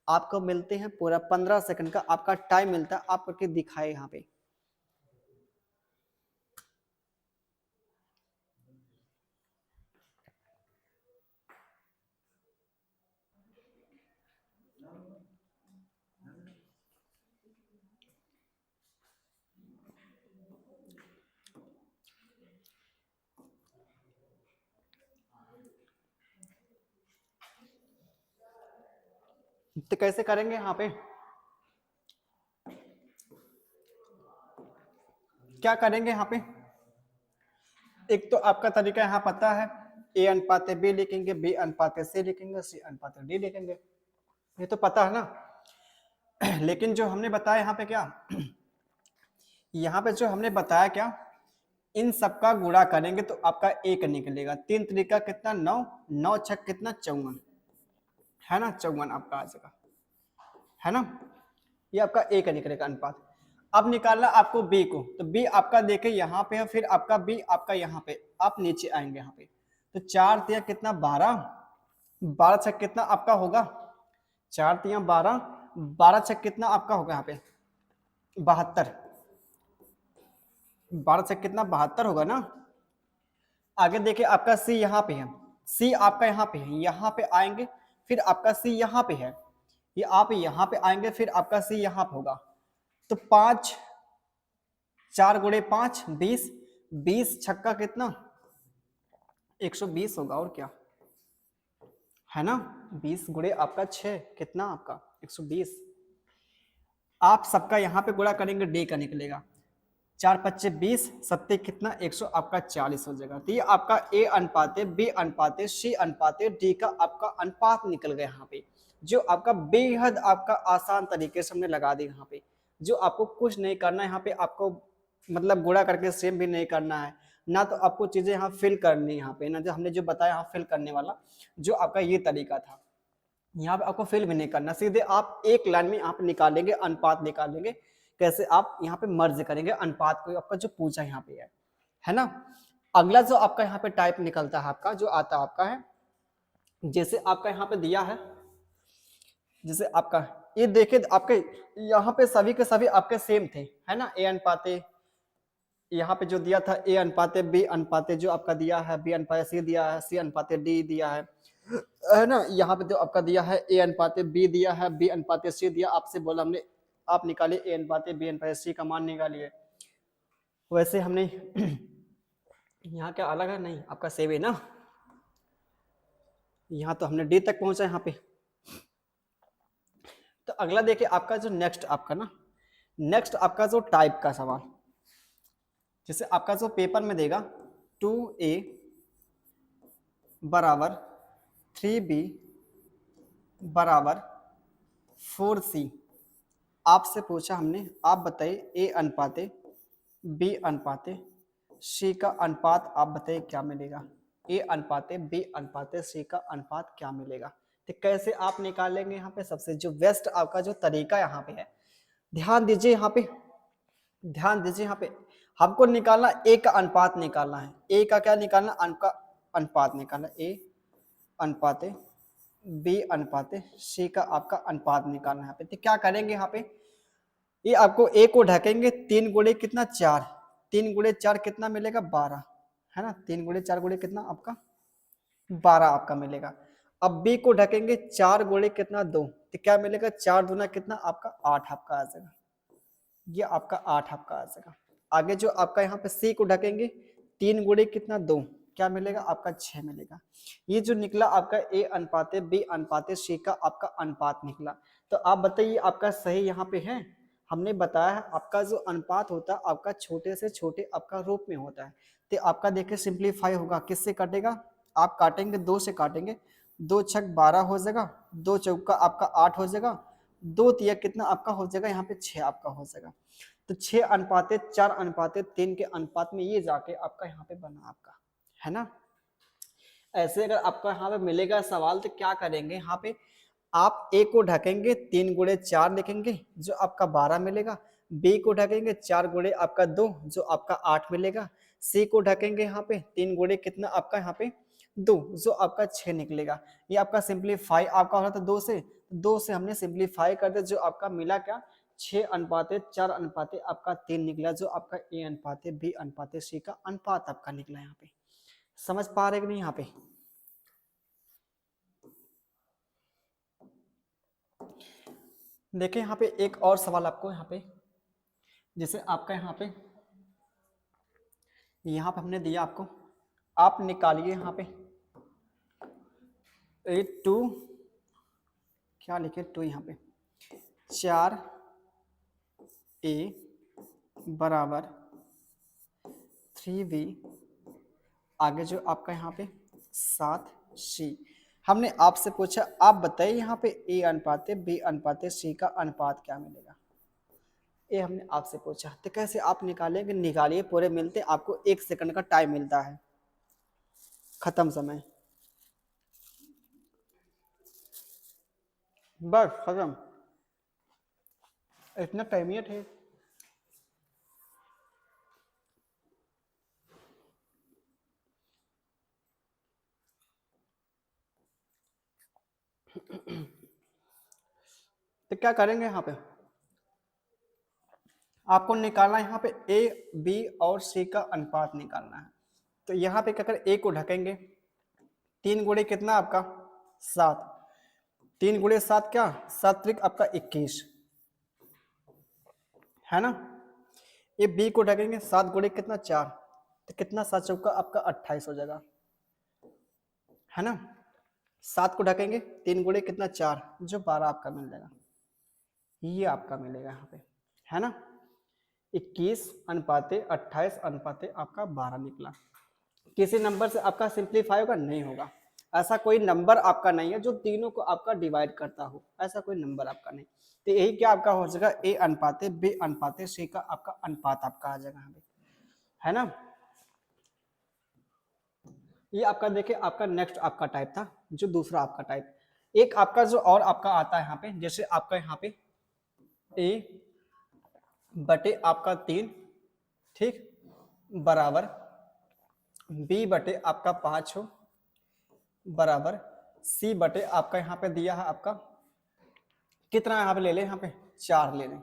आपको मिलते हैं पूरा 15 सेकंड का आपका टाइम मिलता है, आप करके दिखाए यहाँ पे। तो कैसे करेंगे यहाँ पे, क्या करेंगे यहाँ पे। एक तो आपका तरीका यहाँ पता है, ए अनुपात बी लिखेंगे, बी अनुपात सी लिखेंगे, सी अनुपात डी लिखेंगे, ये तो पता है ना। लेकिन जो हमने बताया यहाँ पे क्या, यहाँ पे जो हमने बताया क्या, इन सबका गुणा करेंगे तो आपका एक निकलेगा। 3 तरीका कितना 9, 9 छक कितना 54, है ना, 54 आपका आ जाएगा, है ना। ये आपका ए का निकलेगा अनुपात। अब निकालना आपको बी को, तो बी आपका देखे यहाँ पे है, फिर आपका बी आपका यहाँ पे, आप नीचे आएंगे यहाँ पे, तो 4 तिया कितना 12, 12 छक कितना आपका होगा 4 तिया 12, 12 छक कितना आपका होगा यहाँ पे 72, 12 छक कितना 72 होगा ना। आगे देखिए आपका सी यहाँ पे है, सी आपका यहाँ पे है, यहाँ पे आएंगे, फिर आपका सी यहाँ पे है, ये आप यहाँ पे आएंगे, फिर आपका सी यहाँ पे होगा। तो 5 4 गुणे 5 20, 20 छक्का कितना 120 होगा, और क्या है ना। 20 गुणे आपका 6 कितना आपका 120। आप सबका यहाँ पे गुणा करेंगे, डी का निकलेगा 4 पच्चे 20, 7 कितना 100 आपका 40 हो जाएगा। तो ये आपका ए अनुपात बी अनुपात सी अनुपात डी का आपका अनुपात निकल गया यहाँ पे, जो आपका बेहद आपका आसान तरीके से हमने लगा दी यहाँ पे, जो आपको कुछ नहीं करना है यहाँ पे, आपको मतलब गुणा करके सेम भी नहीं करना है ना, तो आपको चीजें यहाँ फिल करनी है यहाँ पे ना, जो हमने जो बताया यहाँ फिल करने वाला जो आपका ये तरीका था, यहाँ पे आपको फिल भी नहीं करना, सीधे आप एक लाइन में यहाँ पे निकालेंगे, अनुपात निकालेंगे, कैसे आप यहाँ पे मर्ज करेंगे अनुपात को, आपका जो पूछा यहाँ पे है ना। अगला जो आपका यहाँ पे टाइप निकलता है आपका जो आता है आपका है, जैसे आपका यहाँ पे दिया है, जैसे आपका ये देखिए आपके यहाँ पे सभी के सभी आपके सेम थे, है ना। ए अनुपात यहाँ पे जो दिया था ए अनुपात बी अनुपात जो आपका दिया है, बी अनुपात सी दिया है, सी अनुपात डी दिया है ना। यहाँ पे जो आपका दिया है ए अनुपात बी दिया है, बी अनुपात सी दिया, आपसे बोला हमने आप निकालिए ए अनुपात बी अनुपात सी का मान निकालिए। वैसे हमने यहाँ क्या अलग है नहीं, आपका सेव है ना। यहाँ तो हमने डी तक पहुंचा यहाँ पे। तो अगला देखिए आपका जो नेक्स्ट आपका ना, नेक्स्ट आपका जो टाइप का सवाल, जैसे आपका जो पेपर में देगा 2a बराबर 3b बराबर 4c, आपसे पूछा हमने, आप बताइए ए अनुपात बी अनुपात सी का अनुपात आप बताइए क्या मिलेगा, ए अनुपात बी अनुपात सी का अनुपात क्या मिलेगा। तो कैसे आप निकालेंगे यहाँ पे? सबसे जो बेस्ट आपका जो तरीका यहाँ पे है, ध्यान दीजिए यहाँ पे, ध्यान दीजिए यहाँ पे, हमको निकालना ए का अनुपात निकालना है। ए का क्या निकालना? अनुपात निकालना। ए अनुपाते बी अनुपाते सी का आपका अनुपात निकालना है यहाँ पे। तो क्या करेंगे यहाँ पे? ये आपको ए को ढकेंगे, 3 गुणे कितना? 4। 3 गुणे 4 कितना मिलेगा? 12, है ना। 3 गुणे 4 गुणे कितना आपका? 12 आपका मिलेगा। अब बी को ढकेंगे, 4 गुणे कितना? 2, तो क्या मिलेगा? 4 दूना कितना आपका? 8 आपका आ जाएगा। ये आपका 8 आपका आ जाएगा। आगे जो आपका यहाँ पे सी को ढकेंगे, 3 गुणे कितना? 2, क्या मिलेगा आपका? 6 मिलेगा। ये जो निकला आपका ए अनुपाते बी अनुपाते सी का आपका अनुपात निकला। तो आप बताइए आपका सही यहाँ पे है? हमने बताया है आपका जो अनुपात होता है आपका छोटे से छोटे आपका रूप में होता है। तो आपका देखिए सिंप्लीफाई होगा, किससे काटेगा? आप काटेंगे 2 से काटेंगे, 2 छक 12 हो जाएगा, 2 चौका आपका 8 हो जाएगा, 2 तिया कितना आपका हो जाएगा? यहाँ पे 6 आपका हो जाएगा। तो 6 अनुपाते 4 अनुपाते 3 के अनुपात में ये जाके आपका यहाँ पे बना आपका, है ना। ऐसे अगर आपका यहाँ पे मिलेगा सवाल तो क्या करेंगे? यहाँ पे आप ए को ढकेंगे, 3 गुणे 4 लिखेंगे जो आपका 12 मिलेगा। बी को ढकेंगे, 4 गुणे आपका 2 जो आपका 8 मिलेगा। सी को ढकेंगे यहाँ पे, 3 गुणे कितना आपका यहाँ पे? 2 जो आपका 6 निकलेगा। ये आपका सिंप्लीफाई आपका हो रहा था 2 से, 2 से हमने सिंप्लीफाई कर दिया, जो आपका मिला क्या? 6 अनुपाते 4 अनुपाते आपका 3 निकला, जो आपका ए अनुपाते बी अनुपाते सी का अनुपात आपका निकला। यहाँ पे समझ पा रहे कि नहीं? यहाँ पे देखिए, यहाँ पे एक और सवाल आपको यहाँ पे, जैसे आपका यहाँ पे हमने दिया आपको, आप निकालिए यहाँ पे 2 क्या लिखे? 2 यहाँ पे 4 ए बराबर 3b, आगे जो आपका यहाँ पे 7 सी। हमने आपसे पूछा आप बताइए यहाँ पे ए अनुपाते बी अनुपाते सी का अनुपात क्या मिलेगा? ये हमने आपसे पूछा। तो कैसे आप निकालेंगे? निकालिए, पूरे मिलते आपको 1 सेकंड का टाइम मिलता है, खत्म समय, बस खत्म, इतना टाइम ही है। तो क्या करेंगे? यहाँ पे आपको निकालना है यहाँ पे ए बी और सी का अनुपात निकालना है। तो यहाँ पे क्या करें? ए को ढकेंगे, 3 गुणे कितना आपका? 7, 3 गुणे 7 क्या? 7 त्रिक आपका 21, है ना। ये बी को ढकेंगे, 7 गुणे कितना? 4, तो कितना? 7 चौका आपका 28 हो जाएगा, है ना। 7 को ढकेंगे, 3 गुणे कितना? 4 जो 12 आपका मिल जाएगा। ये आपका मिलेगा यहाँ पे, है ना। 21 अनुपाते 28 अनुपाते आपका 12 निकला। किसी नंबर से आपका सिंप्लीफाई होगा? नहीं होगा। ऐसा कोई नंबर आपका नहीं है जो तीनों को आपका डिवाइड करता हो, ऐसा कोई नंबर आपका नहीं। तो यही क्या आपका हो जाएगा? ए अनुपाते बी अनुपाते सी का आपका अनुपात आपका आ जाएगा यहाँ पे, है ना। ये आपका देखिए आपका नेक्स्ट आपका टाइप था, जो दूसरा आपका टाइप। एक आपका जो और आपका आता है यहाँ पे, जैसे आपका यहाँ पे ए बटे आपका 3, ठीक, बराबर बी बटे आपका 5 हो, बराबर सी बटे आपका यहाँ पे दिया है आपका कितना? यहाँ पे ले लें, यहाँ पे 4 ले लें।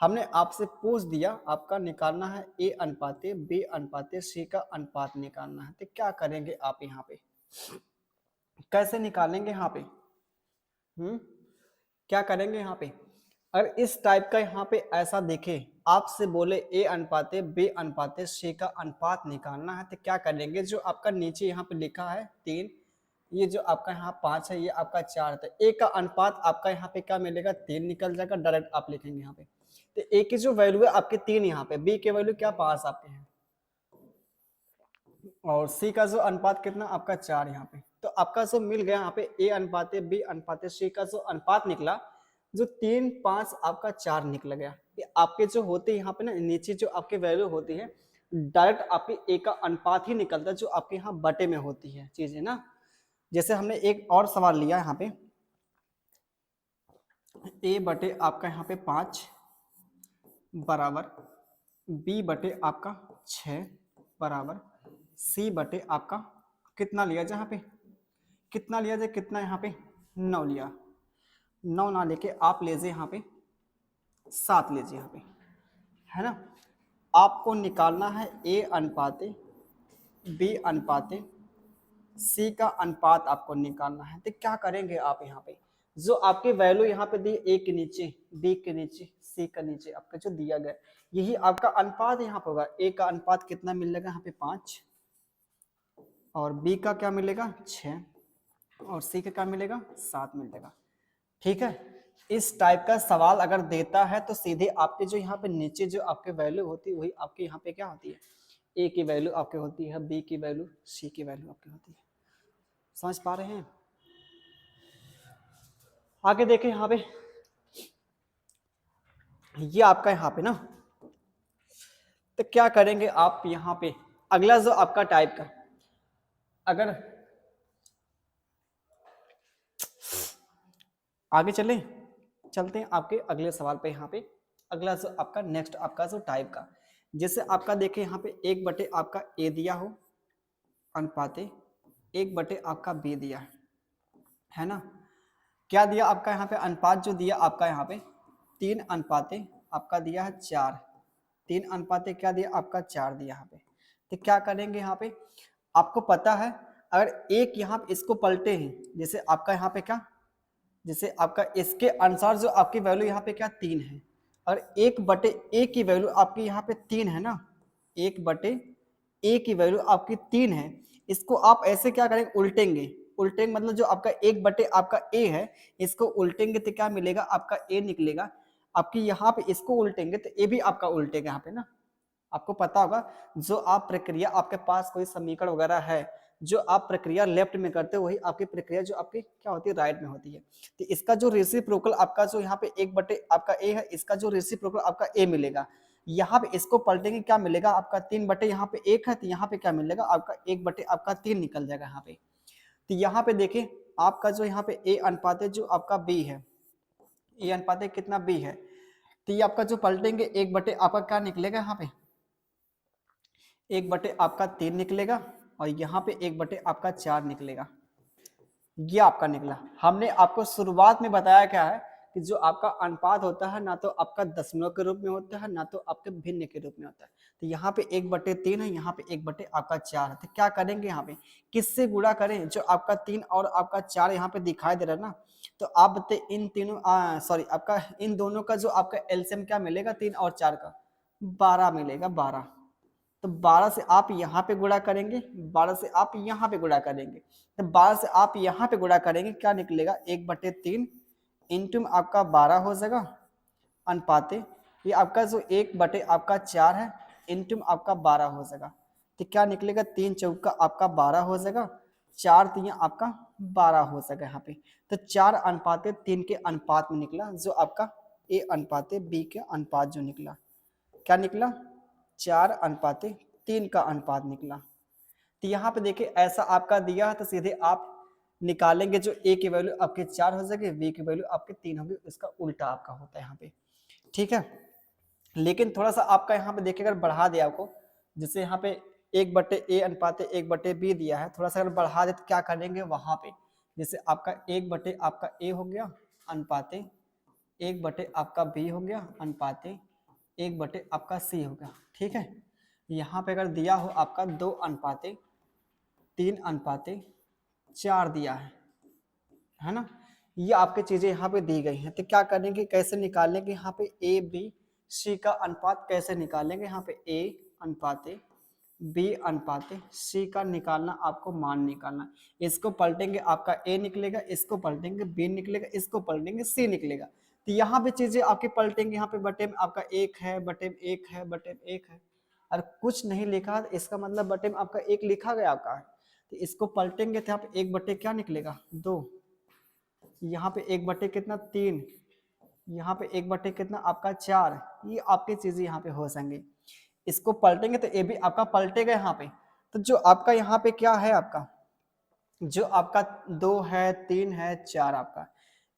हमने आपसे पूछ दिया आपका निकालना है ए अनुपाते बी अनुपाते सी का अनुपात निकालना है। तो क्या करेंगे आप यहाँ पे? कैसे निकालेंगे यहाँ पे? क्या करेंगे यहाँ पे? अगर इस टाइप का यहाँ पे ऐसा देखे, आपसे बोले ए अनुपाते बी अनुपाते सी का अनुपात निकालना है, तो क्या करेंगे? जो आपका नीचे यहाँ पे लिखा है 3, ये जो आपका यहाँ 5 है, ये आपका 4 था। ए का अनुपात आपका यहाँ पे क्या मिलेगा? 3 निकल जाएगा, डायरेक्ट आप लिखेंगे यहाँ पे। तो ए की जो वैल्यू है आपके 3 यहाँ पे, बी के वैल्यू क्या? 5 आपके हैं, और सी का जो अनुपात कितना आपका? 4 यहाँ पे। तो आपका जो मिल गया यहाँ पे ए अनुपाते बी अनुपाते सी का जो अनुपात निकला, जो 3 5 आपका 4 निकल गया। ये आपके जो होते हैं यहाँ पे ना, नीचे जो आपके वैल्यू होती है, डायरेक्ट आपके ए का अनुपात ही निकलता है, जो आपके यहाँ बटे में होती है चीजें ना, जैसे हमने एक और सवाल लिया यहाँ पे, a बटे आपका यहाँ पे 5 बराबर b बटे आपका 6 बराबर c बटे आपका कितना लिया जाए यहाँ पे, कितना लिया जाए, कितना यहाँ पे 9 लिया, 9 ना लेके आप लीजिए यहाँ पे 7 लीजिए यहाँ पे, है ना। आपको निकालना है a अनुपाते b अनुपाते c का अनुपात आपको निकालना है। तो क्या करेंगे आप यहाँ पे, जो आपकी वैल्यू यहाँ पे दी a के नीचे, b के नीचे, c के नीचे आपका जो दिया गया, यही आपका अनुपात यहाँ पे होगा। a का अनुपात कितना मिलेगा यहाँ पे 5, और b का क्या मिलेगा 6, और c का क्या मिलेगा 7 मिलेगा। ठीक है, इस टाइप का सवाल अगर देता है तो सीधे आपके जो यहाँ पे नीचे जो आपके वैल्यू होती है वही आपके यहाँ पे क्या होती है, a की वैल्यू आपके होती है, b की वैल्यू, c की वैल्यू आपकी होती है। समझ पा रहे हैं। आगे देखें यहाँ पे, ये आपका यहाँ पे ना, तो क्या करेंगे आप यहाँ पे, अगला जो आपका टाइप का, अगर आगे चलते हैं आपके अगले सवाल पे। यहाँ पे अगला जो आपका नेक्स्ट आपका जो टाइप का, जैसे आपका देखें यहाँ पे 1 बटे आपका a दिया हो अनुपाते 1 बटे आपका b दिया है ना। क्या दिया आपका यहाँ पे अनुपात जो दिया आपका यहाँ पे 3 अनुपाते आपका दिया है 4, 3 अनुपाते क्या दिया आपका 4 दिया यहाँ पे। तो क्या करेंगे यहाँ पे, आपको पता है अगर एक यहाँ पे इसको पलटे हैं, जैसे आपका यहाँ पे क्या, जैसे आपका इसके अनुसार जो आपकी वैल्यू यहाँ पे क्या 3 है, और 1 बटे a की वैल्यू आपकी यहाँ पे 3 है ना, 1 बटे a की वैल्यू आपकी 3 है, इसको आप ऐसे क्या करेंगे उल्टेंगे, उल्टेंगे मतलब जो आपका 1 बटे आपका a है इसको उल्टेंगे तो क्या मिलेगा आपका a निकलेगा। आपकी यहाँ पे इसको उल्टेंगे तो a भी आपका उल्टेगा यहाँ पे ना। आपको पता होगा जो आप प्रक्रिया, आपके पास कोई समीकरण वगैरह है, जो आप प्रक्रिया लेफ्ट में करते हो वही आपकी प्रक्रिया जो आपकी क्या होती है राइट में होती है। तो इसका जो रेसिप्रोकल आपका जो यहाँ पे 1 बटे आपका a है, इसका जो रेसिप्रोकल आपका a मिलेगा, यहाँ पे इसको पलटेंगे क्या मिलेगा आपका 3 बटे यहाँ पे 1 है, तो यहाँ पे क्या मिलेगा आपका 1 बटे आपका 3 निकल जाएगा यहाँ पे। तो यहाँ पे देखिए आपका जो यहाँ पे a अनुपात है जो आपका b है, a अनुपात कितना b है, तो ये आपका जो पलटेंगे 1 बटे आपका क्या निकलेगा यहाँ पे 1 बटे आपका 3 निकलेगा, और यहाँ पे 1 बटे आपका 4 निकलेगा। ये आपका निकला। हमने आपको शुरुआत में बताया क्या है कि जो आपका अनुपात होता है ना तो आपका दशमलव के रूप में होता है ना तो आपके भिन्न के रूप में होता है। तो यहाँ पे 1 बटे 3 है, यहाँ पे 1 बटे आपका 4 है। तो क्या करेंगे यहाँ पे किससे गुणा करें, जो आपका 3 और आपका 4 यहाँ पे दिखाई दे रहा है ना, तो आप बताए इन तीनों सॉरी आपका इन दोनों का जो आपका एलसीएम क्या मिलेगा 3 और 4 का 12 मिलेगा 12। तो 12 से आप यहाँ पे गुणा करेंगे, 12 से आप यहाँ पे गुणा करेंगे, तो 12 से आप यहाँ पे गुणा करेंगे क्या निकलेगा 1 बटे 3 इंटू आपका 12 हो जाएगा अनुपाते, ये आपका जो 1 बटे आपका 4 है इंटू आपका 12 हो जाएगा। तो क्या निकलेगा 3 चौका आपका 12 हो जाएगा, 4 3 आपका 12 हो जाएगा यहाँ पे। तो 4 अनुपाते 3 के अनुपात में निकला जो आपका a अनुपाते b के अनुपात जो निकला, क्या निकला 4 अनुपाते 3 का अनुपात निकला। तो यहाँ पे देखिए ऐसा आपका दिया है तो सीधे आप निकालेंगे जो a की वैल्यू आपके 4 हो जाएगी, b की वैल्यू आपके 3 होगी, इसका उल्टा आपका होता है यहाँ पे। ठीक है, लेकिन थोड़ा सा आपका यहाँ पे देखिए अगर बढ़ा दिया आपको, जैसे यहाँ पे 1 बटे a अनुपाते 1 बटे b दिया है, थोड़ा सा अगर बढ़ा दे तो क्या करेंगे वहां पे, जैसे आपका 1 बटे आपका a हो गया अनुपाते 1 बटे आपका b हो गया अनुपाते 1 बटे आपका c हो गया। ठीक है, यहाँ पे अगर दिया हो आपका 2 अनुपाते 3 अनुपाते 4 दिया है ना, ये आपकी चीजें यहाँ पे दी गई हैं। तो क्या करेंगे कैसे निकालेंगे यहाँ पे a b c का अनुपात कैसे निकालेंगे, यहाँ पे a अनुपाते b अनुपाते c का निकालना आपको मान निकालना, इसको पलटेंगे आपका a निकलेगा, इसको पलटेंगे b निकलेगा, इसको पलटेंगे c निकलेगा। तो यहाँ पे चीजें आपके पलटेंगे, यहाँ पे बटे में आपका 1 है, बटे में 1 है, बटे में 1 है, और कुछ नहीं लिखा है इसका मतलब बटे में आपका 1 लिखा गया आपका है। तो इसको पलटेंगे तो यहाँ पे 1 बटे क्या निकलेगा 2, यहाँ पे 1 बटे कितना 3, यहाँ पे 1 बटे कितना आपका 4, ये आपकी चीजें यहाँ पे हो जाएंगी। इसको पलटेंगे तो ये भी आपका पलटेगा यहाँ पे। तो जो आपका यहाँ पे क्या है आपका जो आपका 2 है, 3 है, 4 आपका,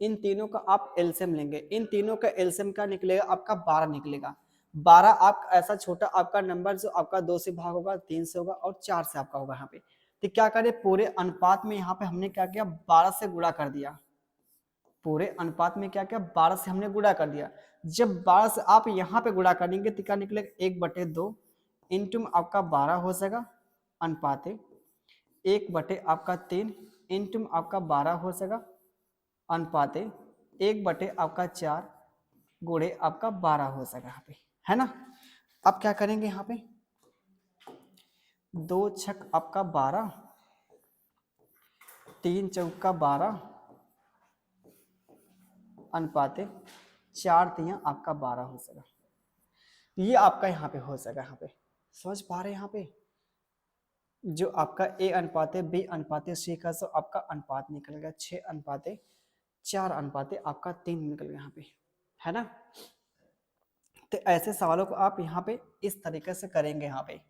इन तीनों का आप एलसीएम लेंगे। इन तीनों का एलसीएम क्या निकलेगा? आपका 12 निकलेगा। 12 आप ऐसा छोटा आपका नंबर जो आपका 2 से भाग होगा, 3 से होगा और 4 से आपका होगा यहाँ पे। तो क्या करें, पूरे अनुपात में यहाँ पे हमने क्या किया, 12 से गुणा कर दिया। पूरे अनुपात में क्या किया, 12 से हमने गुणा कर दिया। जब 12 से आप यहाँ पे गुणा करेंगे तो क्या निकलेगा, 1/2 इंटू आपका 12 हो जाएगा अनुपात 1/, आपका 3 इंटू आपका 12 हो जाएगा अनुपात 1/, आपका 4 गुणे आपका 12 हो जाएगा यहाँ पे, है ना। अब क्या करेंगे यहाँ पे, 2 छक आपका 12, 3 चौका 12 अनुपात 4 तिया आपका 12 हो जाएगा। ये आपका यहाँ पे हो जाएगा। यहाँ पे समझ पा रहे हैं, यहाँ पे जो आपका ए अनुपात बी अनुपात सी का जो आपका अनुपात निकल गया 6:4 अनुपात आपका 3 निकल गया यहाँ पे, है ना। तो ऐसे सवालों को आप यहाँ पे इस तरीके से करेंगे यहाँ पे।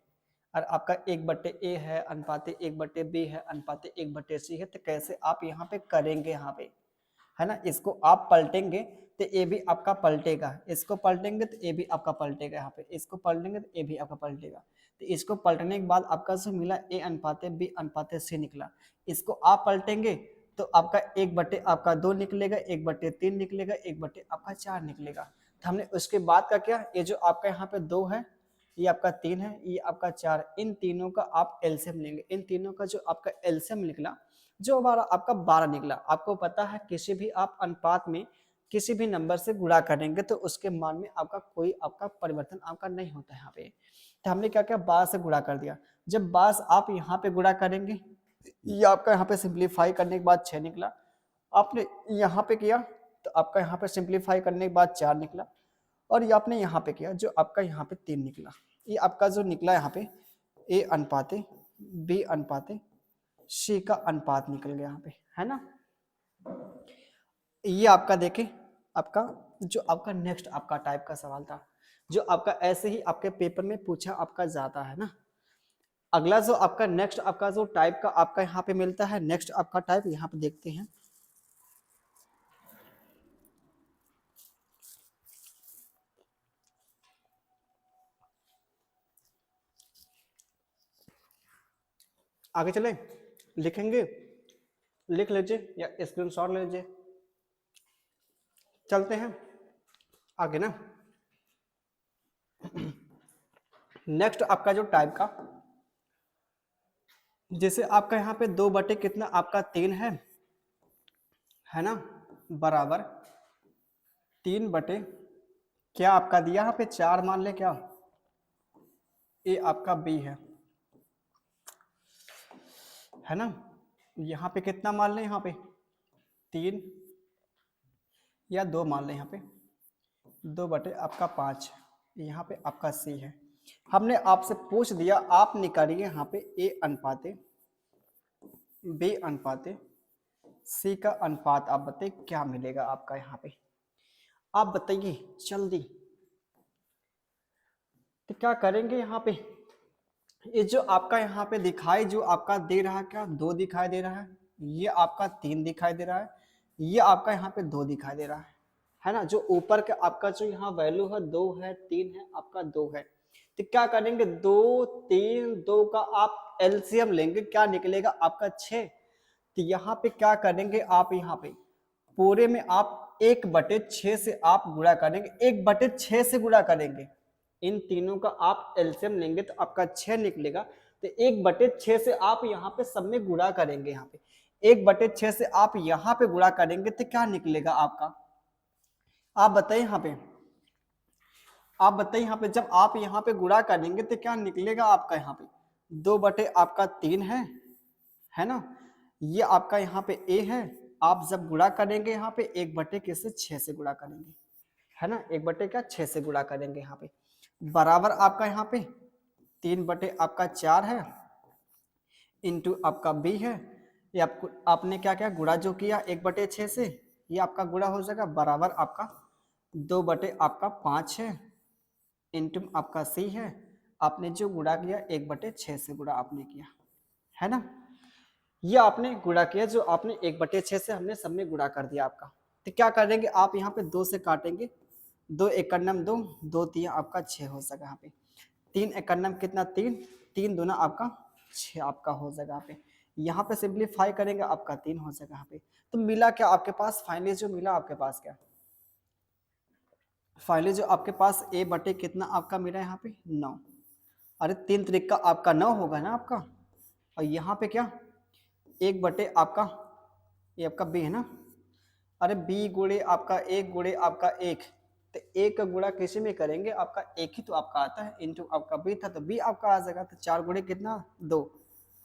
और आपका 1/a है अनुपात 1/b है अनुपात 1/c है, तो कैसे आप यहाँ पे करेंगे यहाँ पे, है ना। इसको आप पलटेंगे तो ए भी आपका पलटेगा, इसको पलटेंगे तो ए भी आपका पलटेगा, यहाँ पे इसको पलटेंगे तो ए भी आपका पलटेगा। तो इसको पलटने के बाद आपका जो मिला ए अनुपात बी अनुपात सी निकला, इसको आप पलटेंगे तो आपका 1/, आपका 2 निकलेगा, 1/3 निकलेगा, 1/, आपका 4 निकलेगा। तो हमने उसके बाद का क्या, ये जो आपका यहाँ पे 2 है, ये आपका 3 है, ये आपका 4, इन तीनों का आप एलसीएम लेंगे। इन तीनों का जो आपका एलसीएम निकला, जो हमारा आपका 12 निकला। आपको पता है किसी भी आप अनुपात में किसी भी नंबर से गुणा करेंगे तो उसके मान में आपका कोई आपका परिवर्तन आपका नहीं होता है यहाँ पे। तो हमने क्या किया, 12 से गुणा कर दिया। जब 12 आप यहाँ पे गुणा करेंगे, ये आपका यहाँ पे सिंप्लीफाई करने के बाद 6 निकला। आपने यहाँ पे किया तो आपका यहाँ पे सिंप्लीफाई करने के बाद 4 निकला, और ये आपने यहाँ पे किया जो आपका यहाँ पे 3 निकला। ये आपका जो निकला यहाँ पे ए अनुपात बी अनुपात सी का अनुपात निकल गया यहाँ पे, है ना। ये आपका देखें, आपका जो आपका नेक्स्ट आपका टाइप का सवाल था, जो आपका ऐसे ही आपके पेपर में पूछा आपका जाता है ना। अगला जो आपका नेक्स्ट आपका जो टाइप का आपका यहाँ पे मिलता है, नेक्स्ट आपका टाइप यहाँ पे देखते हैं। आगे चले, लिखेंगे, लिख लीजिए या स्क्रीनशॉट ले लीजिए। चलते हैं आगे ना। नेक्स्ट आपका जो टाइप का, जैसे आपका यहाँ पे 2/, कितना आपका 3 है ना, बराबर 3/, क्या आपका दिया यहाँ पे 4 मान ले, क्या ये आपका बी है ना। यहाँ पे कितना मान ले, यहाँ पे 3 या 2 मान ले, यहाँ पे 2/, आपका 5, यहाँ पे आपका सी है। हमने आपसे पूछ दिया, आप निकालिए यहाँ पे ए अनुपात बी अनुपात सी का अनुपात, आप बताइए क्या मिलेगा आपका यहाँ पे, आप बताइए जल्दी। तो क्या करेंगे यहाँ पे, ये जो आपका यहाँ पे दिखाई जो आपका दे रहा है, क्या 2 दिखाई दे रहा है, ये आपका 3 दिखाई दे रहा है, ये आपका यहाँ पे 2 दिखाई दे रहा है ना। जो ऊपर का आपका जो यहाँ वैल्यू है 2 है, 3 है, आपका 2 है। तो क्या करेंगे, 2 3 2 का आप एलसीएम लेंगे, क्या निकलेगा आपका 6। तो यहाँ पे क्या करेंगे, आप यहाँ पे पूरे में आप 1/6 से आप गुणा करेंगे, 1/6 से गुणा करेंगे। इन तीनों का आप एलसीएम लेंगे तो आपका 6 निकलेगा। तो 1/6 से आप यहाँ पे सब में गुणा करेंगे, यहाँ पे 1/6 से आप यहाँ पे गुणा करेंगे तो क्या निकलेगा आपका, आप बताइए यहाँ पे, आप बताइए यहाँ पे जब आप यहाँ पे गुणा करेंगे तो क्या निकलेगा आपका, यहाँ पे 2/, आपका 3 है ना। ये आपका यहाँ पे ए है, आप जब गुणा करेंगे यहाँ पे 1/, से 6 से गुणा करेंगे, है ना। 1/6 से गुणा करेंगे यहाँ पे, बराबर आपका यहाँ पे 3/, आपका 4 है इंटू आपका बी है। ये आपको आपने क्या क्या गुणा जो किया 1/6 से, ये आपका गुणा हो जाएगा, बराबर आपका 2/, आपका 5 है इंटू आपका सी है। आपने जो गुणा किया 1/6 से गुणा आपने किया, है ना। ये आपने गुणा किया, जो आपने 1/6 से हमने सब में गुणा कर दिया आपका। तो क्या करेंगे आप यहाँ पे 2 से काटेंगे, 2 एक नम 2, 2 तिया आपका 6 हो जाएगा यहाँ पे। 3 एक नम कितना 3, 3 दूना आपका 6 आपका हो जाएगा यहाँ पे। यहाँ पे सिंप्लीफाई करेंगे आपका 3 हो जाएगा यहाँ पे। तो मिला क्या आपके पास, फाइनली जो मिला आपके पास क्या, फाइनली जो आपके पास a बटे कितना आपका मिला यहाँ पे 9। अरे 3 तरीका आपका 9 होगा ना आपका। और यहाँ पे क्या 1 बटे आपका, ये आपका b है ना। अरे b गुणे आपका 1 गुणे आपका 1, तो 1 का गुणा किसी में करेंगे आपका 1 ही तो आपका आता है, इंटू आपका b था तो b आपका आ जाएगा। तो 4 गुणे कितना 2,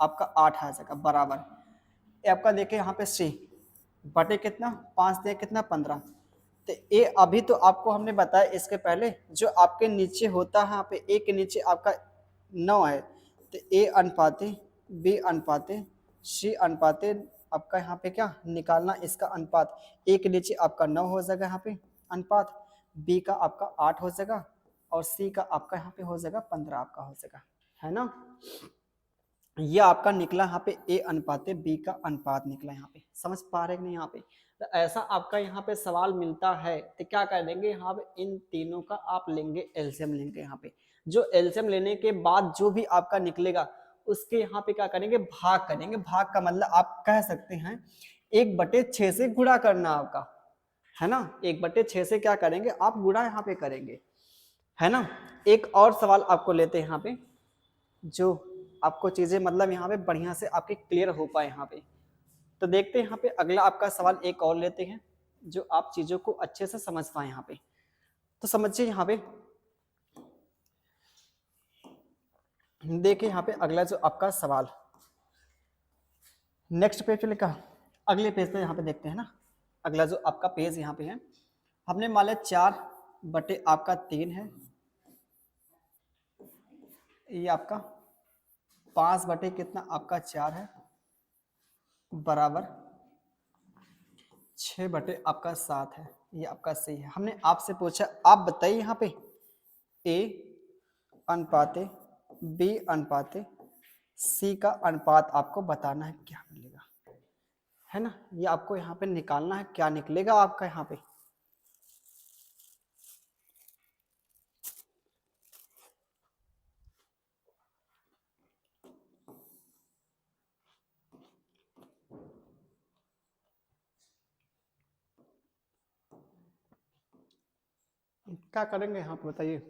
आपका 8 आ जाएगा बराबर। ये आपका देखिए यहाँ पे c बटे कितना 5 दे कितना 15। तो ए अभी तो आपको हमने बताया इसके पहले, जो आपके नीचे होता है यहाँ पे ए के नीचे आपका 9 है, तो ए अनुपाते बी अनुपाते सी अनुपाते आपका यहाँ पे क्या निकालना, इसका अनुपात ए के नीचे आपका 9 हो जाएगा यहाँ पे अनुपात, बी का आपका 8 हो जाएगा और सी का आपका यहाँ पे हो जाएगा 15 आपका हो जाएगा, है ना। ये आपका निकला यहाँ पे ए अनुपाते बी का अनुपात निकला यहाँ पे, समझ पा रहे हैं नहीं यहाँ पे। तो ऐसा आपका यहाँ पे सवाल मिलता है तो क्या करेंगे यहाँ पे इन तीनों का आप लेंगे एलसीएम लेंगे यहाँ पे। जो एलसीएम लेने के बाद जो भी आपका निकलेगा उसके यहाँ पे क्या करेंगे भाग करेंगे। भाग का मतलब आप कह सकते हैं 1/6 से गुणा करना आपका, है ना। 1/6 से क्या करेंगे आप गुणा यहाँ पे करेंगे, है ना। एक और सवाल आपको लेते हैं यहाँ पे, जो आपको चीजें मतलब यहाँ पे बढ़िया से आपके क्लियर हो पाए यहाँ पे। तो देखते हैं यहाँ पे अगला आपका सवाल एक और लेते हैं, जो आप चीजों को अच्छे से समझ पाए यहाँ पे। तो समझिए यहाँ पे, देखिए यहाँ पे अगला जो आपका सवाल नेक्स्ट पेज पे लिखा, अगले पेज पे यहाँ पे देखते हैं ना। अगला जो आपका पेज यहाँ पे है, हमने मान लिया 4 बटे 3 है, ये आपका 5 बटे कितना आपका 4 है बराबर 6 बटे आपका 7 है, ये आपका सही है। हमने आपसे पूछा आप बताइए यहाँ पे ए अनुपाते बी अनुपाते सी का अनुपात आपको बताना है, क्या मिलेगा, है ना। ये आपको यहाँ पे निकालना है, क्या निकलेगा आपका यहाँ पे। क्या करेंगे यहाँ पे बताइए।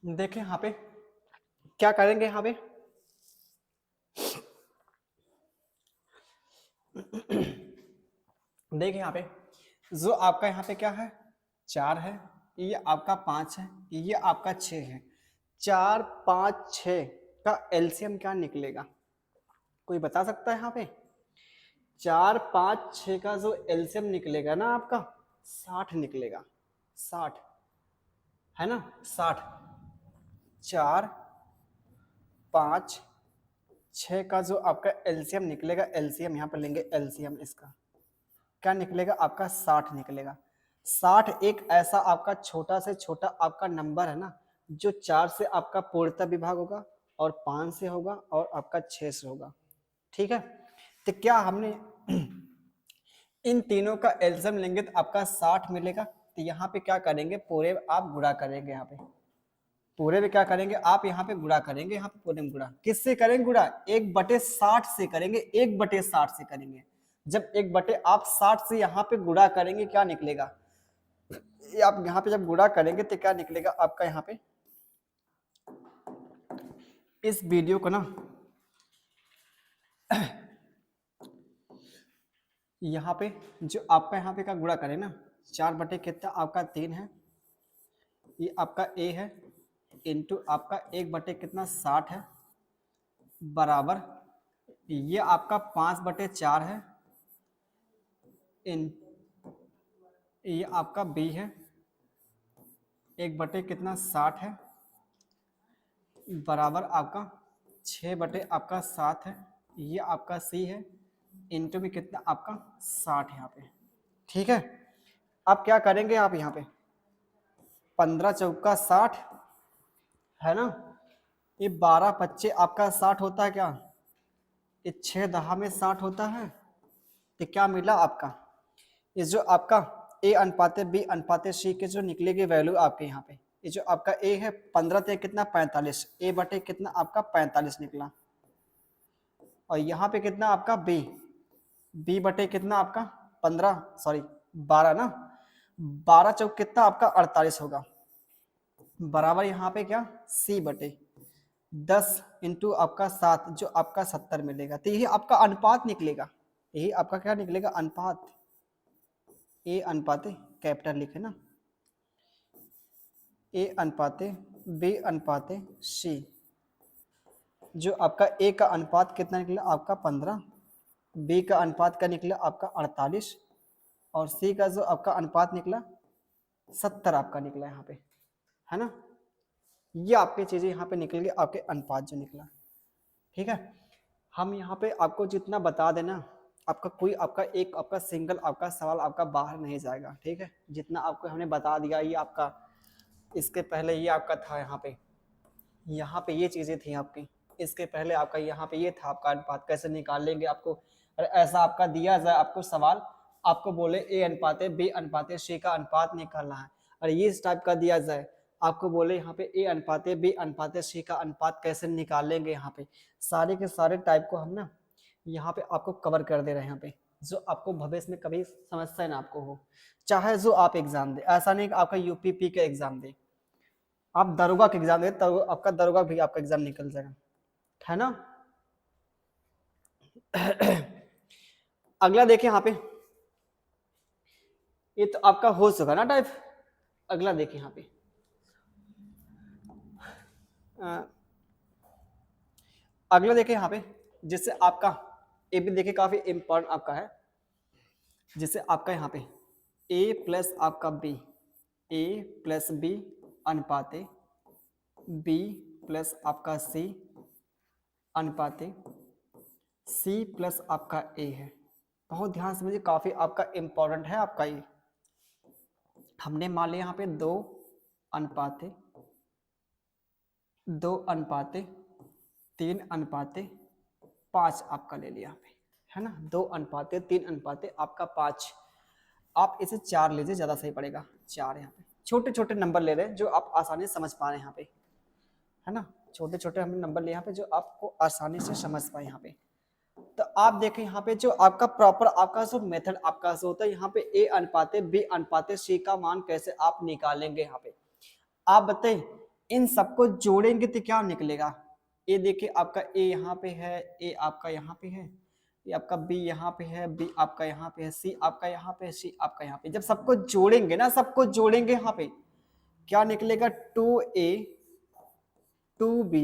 देखें यहाँ पे क्या करेंगे यहाँ पे देखिए यहाँ पे जो आपका यहाँ पे क्या है 4 है, ये आपका 5 है, ये आपका 6 है। 4 5 6 का एलसीएम क्या निकलेगा, कोई बता सकता है यहाँ पे। 4 5 6 का जो एलसीएम निकलेगा ना आपका 60 निकलेगा, 60 है ना, 60। 4 5 6 का जो आपका एलसीएम निकलेगा, एलसीएम यहाँ पर लेंगे एलसीएम, इसका क्या निकलेगा आपका 60 निकलेगा। 60 एक ऐसा आपका छोटा से छोटा आपका नंबर है ना, जो 4 से आपका पूर्णतः विभाग होगा और 5 से होगा और आपका 6 से होगा, ठीक है। तो क्या हमने इन तीनों का एलसीएम लेंगे तो आपका 60 मिलेगा। तो यहाँ पे क्या करेंगे पूरे आप गुणा करेंगे, यहाँ पे पूरे में क्या करेंगे आप यहाँ पे गुणा करेंगे, यहाँ पे पूरे में गुणा किससे करेंगे गुणा 1/60 से करेंगे, 1/60 से करेंगे। जब 1/60 से यहाँ पे गुणा करेंगे क्या निकलेगा, आप यहाँ पे जब गुणा करेंगे तो क्या निकलेगा आपका यहाँ पे। इस वीडियो को ना यहाँ पे जो आपका यहाँ पे का गुणा करें ना, 4 बटे कितना आपका 3 है, ये आपका ए है, इंटू आपका 1 बटे कितना 60 है बराबर ये आपका 5/4 है इन ये आपका बी है, 1 बटे कितना 60 है, बराबर आपका 6 बटे आपका 7 है, ये आपका सी है, इंटू में कितना आपका 60 यहाँ पे। ठीक है, अब क्या करेंगे आप यहाँ पे 15 चौका 60 है ना, ये 12 पच्चे आपका 60 होता है क्या, ये 6 दहा में 60 होता है। तो क्या मिला आपका, ये जो आपका ए अनुपाते बी अनुपाते सी के जो निकलेगी वैल्यू आपके यहाँ पे, ये जो आपका ए है 15 ते कितना 45, ए बटे कितना आपका 45 निकला, और यहाँ पे कितना आपका बी, बी बटे कितना आपका 15 सॉरी 12 ना, 12 चौक कितना आपका 48 होगा, बराबर यहाँ पे क्या सी बटे 10 इंटू आपका 7 जो आपका 70 मिलेगा। तो यही आपका अनुपात निकलेगा, यही आपका क्या निकलेगा अनुपात, ए अनुपाते कैपिटल लिखे ना, ए अनुपाते बी अनुपाते सी, जो आपका ए का अनुपात कितना निकला आपका 15, बी का अनुपात का निकला आपका 48, और सी का जो आपका अनुपात निकला 70 आपका निकला यहाँ पे, है ना। ये आपकी चीजें यहाँ पे निकल गई, आपके अनुपात जो निकला। ठीक है, हम यहाँ पे आपको जितना बता देना, आपका कोई आपका एक आपका सिंगल आपका सवाल आपका बाहर नहीं जाएगा। ठीक है, जितना आपको हमने बता दिया, ये आपका इसके पहले ये आपका था यहाँ पे ये चीजें थी आपकी, इसके पहले आपका यहाँ पे ये था आपका अनुपात कैसे निकाल लेंगे आपको। और ऐसा आपका दिया जाए आपको सवाल, आपको बोले ए अनुपाते बी अनुपाते सी का अनुपात निकालना है, और ये इस टाइप का दिया जाए आपको बोले यहाँ पे ए अनुपाते बी अनुपाते सी का अनुपात कैसे निकाल लेंगे, यहाँ पे सारे के सारे टाइप को हम ना यहाँ पे आपको कवर कर दे रहे हैं यहाँ पे, जो आपको भविष्य में कभी समस्या ना आपको हो, चाहे जो आप एग्जाम दे। ऐसा नहीं कि आपका यूपीपी का एग्जाम दे, आप दरोगा का एग्जाम दे तो आपका दरोगा भी आपका एग्जाम निकल जाएगा, है ना। अगला देखिए यहाँ पे, ये तो आपका हो चुका ना टाइप। अगला देखिए यहाँ पे अगला देखिए यहाँ पे, जिससे आपका ये भी देखिए काफी इंपॉर्टेंट आपका है, जिससे आपका यहाँ पे a प्लस आपका b, a plus b अनुपाते b plus आपका c अनुपाते c प्लस आपका a है। बहुत ध्यान से मुझे, काफी आपका इंपॉर्टेंट है आपका ये। हमने मान लिया यहाँ पे 2 अनुपाते 3 अनुपाते 5 आपका ले लिया यहाँ पे, है ना। 2 अनुपाते 3 अनुपाते आपका 5, आप इसे 4 लीजिए, ज्यादा सही पड़ेगा। 4 यहाँ पे छोटे छोटे नंबर ले रहे हैं जो आप आसानी से समझ पा रहे हैं यहाँ पे, है ना। छोटे छोटे हमने नंबर लिए यहाँ पे जो आपको आसानी से समझ पाए यहाँ पे। तो आप देखें यहाँ पे जो आपका प्रॉपर आपका जो मेथड आपका जो होता है, यहाँ पे ए अनुपाते बी अनुपाते सी का मान कैसे आप निकालेंगे। यहाँ पे आप बताइए, इन सबको जोड़ेंगे तो क्या निकलेगा। ए देखिए आपका ए यहाँ पे है, ए आपका यहाँ पे है, ये आपका बी यहाँ पे है, बी आपका यहाँ पे है, सी आपका यहाँ पे है, सी आपका यहाँ पे। जब सबको जोड़ेंगे ना, सबको जोड़ेंगे यहाँ पे क्या निकलेगा, 2a 2b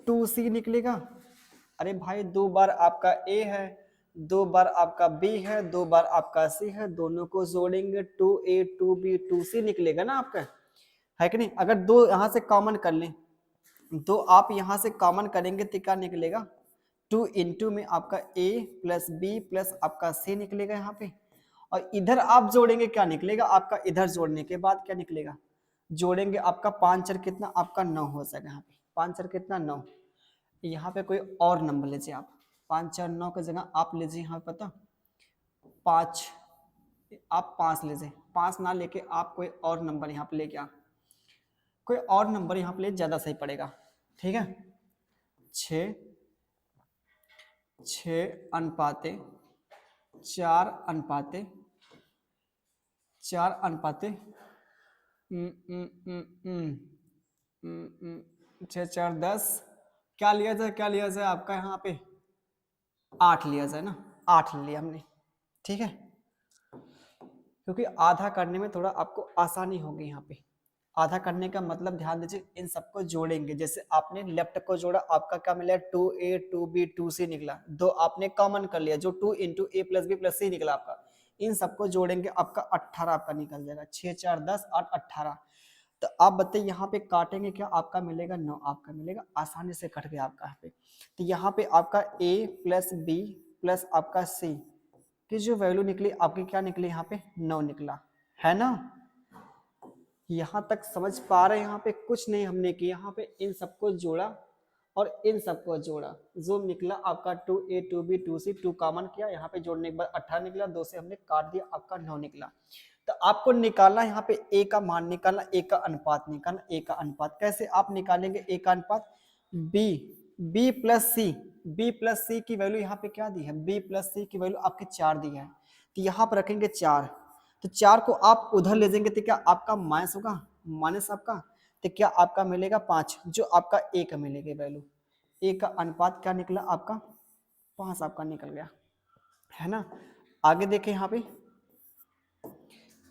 2c निकलेगा। अरे भाई 2 बार आपका ए है, 2 बार आपका बी है, 2 बार आपका सी है, दोनों को जोड़ेंगे 2a 2b 2c निकलेगा ना आपका, है कि नहीं। अगर 2 यहाँ से कॉमन कर लें, 2 आप यहाँ से कॉमन करेंगे तो क्या निकलेगा, 2 इंटू में आपका a प्लस बी प्लस आपका c निकलेगा यहाँ पे। और इधर आप जोड़ेंगे क्या निकलेगा आपका, इधर जोड़ने के बाद क्या निकलेगा, जोड़ेंगे आपका 5 4 कितना आपका 9 हो जाएगा यहाँ पे, 5 4 कितना 9। यहाँ पे कोई और नंबर लीजिए आप, 5 4 9 की जगह आप लीजिए यहाँ पे पता 5, आप 5 लीजिए, 5 ना लेके आप कोई और नंबर यहाँ पे लेके आ, कोई और नंबर यहाँ पे ले, ज्यादा सही पड़ेगा। ठीक है, 6 अनुपाते 4 अनुपाते 4 अनुपाते 6 4 10, क्या लिया जाए आपका यहाँ पे 8 लिया जाए ना, 8 लिया हमने। ठीक है, क्योंकि आधा करने में थोड़ा आपको आसानी होगी यहाँ पे। आधा करने का मतलब ध्यान दीजिए, इन सबको जोड़ेंगे, जैसे आपने लेफ्ट को जोड़ा, आपका क्या मिला 2a 2b 2c निकला, 2 आपने कॉमन कर लिया जो 2 इंटू ए प्लस बी प्लस सी निकला आपका, इन सबको जोड़ेंगे आपका 18 आपका निकल जाएगा। 6 4 10 8 18। तो आप बताइए यहाँ पे काटेंगे क्या, आपका मिलेगा 9 आपका मिलेगा, आसानी से कट गया आपका यहाँ पे। तो यहाँ पे आपका a प्लस बी प्लस आपका c की जो वैल्यू निकली आपकी क्या निकली यहाँ पे 9 निकला है ना। यहाँ तक समझ पा रहे हैं, यहाँ पे कुछ नहीं हमने किया, यहाँ पे इन सबको जोड़ा और इन सबको जोड़ा, जो निकला आपका 2a 2b 2c 2 कॉमन किया, यहाँ पे जोड़ने के बाद 18 निकला, 2 से हमने काट दिया, आपका 9 निकला। तो आपको निकालना यहाँ पे a का मान निकालना, a का अनुपात निकालना। a का अनुपात कैसे आप निकालेंगे, a का अनुपात b प्लस c की वैल्यू यहाँ पे क्या दी है, b प्लस c की वैल्यू आपके 4 दी है, तो यहाँ पर रखेंगे 4। तो 4 को आप उधर ले जाएंगे तो क्या आपका माइनस होगा, माइनस आपका, तो क्या आपका मिलेगा 5, जो आपका a का मिलेगा वैल्यू। a का अनुपात क्या निकला आपका 5 आपका निकल गया है ना। आगे देखें यहाँ पे,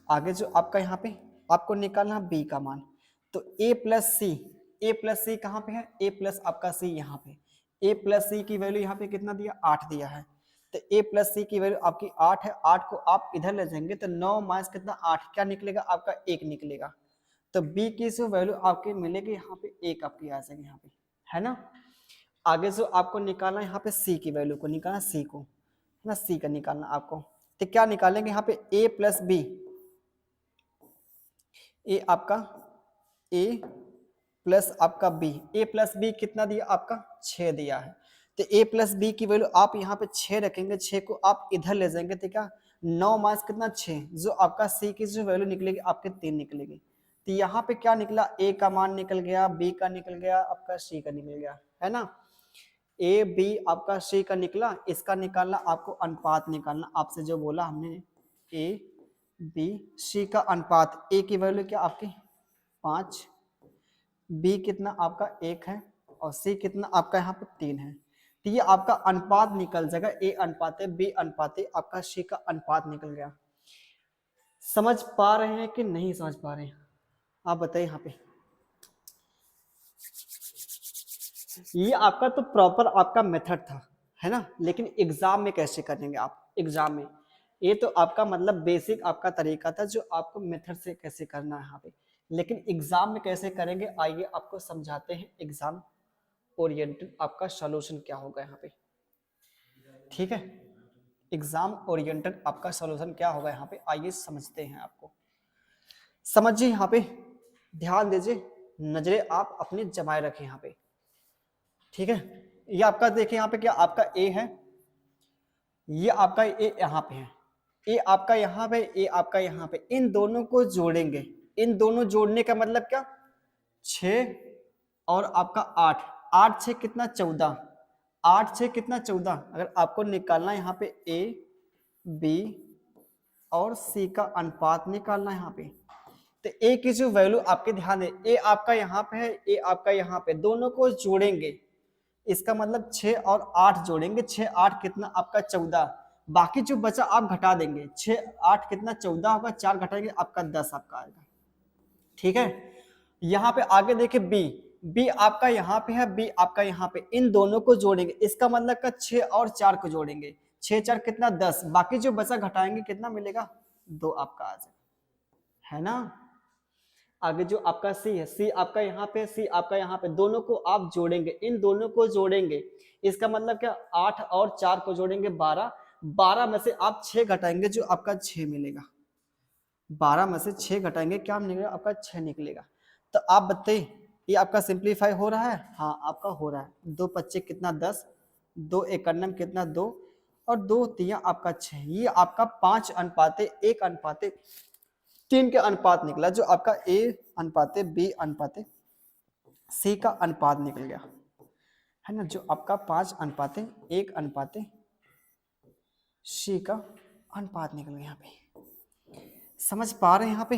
आगे जो आपका यहाँ पे आपको निकालना b का मान, तो a प्लस सी कहाँ पे है, a प्लस आपका c यहाँ पे, a प्लस सी की वैल्यू यहाँ पे कितना दिया 8 दिया है, तो a प्लस सी की वैल्यू आपकी 8 है, 8 को आप इधर ले जाएंगे तो 9 माइनस कितना 8 क्या निकलेगा आपका 1 निकलेगा। तो b की जो वैल्यू आपकी मिलेगी यहाँ पे 1 आपकी आ जाएगी यहाँ पे है ना। आगे जो आपको निकालना है यहाँ पे c की वैल्यू को निकालना, c को है ना, c का निकालना आपको, तो क्या निकालेंगे यहाँ पे a प्लस बी, ए आपका a प्लस आपका b, a प्लस बी कितना दिया आपका 6 दिया है, तो a प्लस बी की वैल्यू आप यहाँ पे 6 रखेंगे, 6 को आप इधर ले जाएंगे तो क्या 9 माइनस कितना 6, जो आपका c की जो वैल्यू निकलेगी आपके 3 निकलेगी। तो यहाँ पे क्या निकला, a का मान निकल गया, b का निकल गया, आपका c का निकल गया है ना। a b आपका c का निकला, इसका निकालना आपको अनुपात निकालना, आपसे जो बोला हमने a b c का अनुपात, a की वैल्यू क्या आपकी 5, b कितना आपका 1 है और c कितना आपका यहाँ पे 3 है। तो ये आपका अनुपात निकल जाएगा, a अनुपात b अनुपात आपका c का अनुपात निकल गया। समझ पा रहे हैं कि नहीं समझ पा रहे हैं, आप बताइए यहाँ पे। ये आपका तो प्रॉपर आपका मेथड था है ना, लेकिन एग्जाम में कैसे करेंगे आप, एग्जाम में ये तो आपका मतलब बेसिक आपका तरीका था जो आपको मेथड से कैसे करना है यहाँ पे, लेकिन एग्जाम में कैसे करेंगे आइए आपको समझाते हैं। एग्जाम ओरिएंटेड आपका सॉल्यूशन क्या होगा यहाँ पे, ठीक है, एग्जाम ओरिएंटेड आपका सॉल्यूशन क्या होगा यहाँ पे, आइए समझते हैं। आपको समझिए यहाँ पे, ध्यान दीजिए, नजरें आप अपनी जमाए रखें यहाँ पे, ठीक है। ये आपका देखिए यहाँ पे क्या आपका ए है, ये आपका ए यहाँ पे है, ए आपका यहाँ पे, ए आपका यहाँ पे, इन दोनों को जोड़ेंगे, इन दोनों जोड़ने का मतलब क्या 6 और आपका 8, 8 6 कितना 14, 8 6 कितना 14। अगर आपको निकालना यहाँ पे ए बी और सी का अनुपात निकालना है यहाँ पे, तो ए की जो वैल्यू आपके ध्यान दे, ए आपका यहाँ पे है, ए आपका यहाँ पे, दोनों को जोड़ेंगे, इसका मतलब 6 और 8 जोड़ेंगे, 6 8 कितना आपका 14, बाकी जो बचा आप घटा देंगे, 6 8 कितना 14 होगा, 4 घटाएंगे आपका 10 आपका आएगा, ठीक है। यहाँ पे आगे देखिए बी, बी आपका यहाँ पे है, बी आपका यहाँ पे, इन दोनों को जोड़ेंगे, इसका मतलब का 6 और 4 को जोड़ेंगे, 6 4 कितना 10, बाकी जो बचा घटाएंगे कितना मिलेगा 2 आपका आ जाएगा है ना। आगे जो आपका सी है, सी आपका यहाँ पे, सी आपका यहाँ पे, दोनों को आप जोड़ेंगे, इन दोनों को जोड़ेंगे, इसका मतलब क्या 8 और 4 को जोड़ेंगे 12, 12 में से आप 6 घटाएंगे जो आपका 6 मिलेगा, 12 में से 6 घटाएंगे क्या निकलेगा आपका 6 निकलेगा। तो आप बताइए ये आपका सिंप्लीफाई हो रहा है, हाँ आपका हो रहा है, 2 25 कितना 10, 2 एकन्नम कितना 2 और 2 3 आपका 6, ये आपका 5 अनुपाते 1 अनुपाते 3 के अनुपात निकला, जो आपका ए अनुपाते बी अनुपाते सी का अनुपात निकल गया है ना, जो आपका 5 अनुपाते 1 अनुपाते सी का अनुपात निकल गया। यहाँ पे समझ पा रहे हैं, यहाँ पे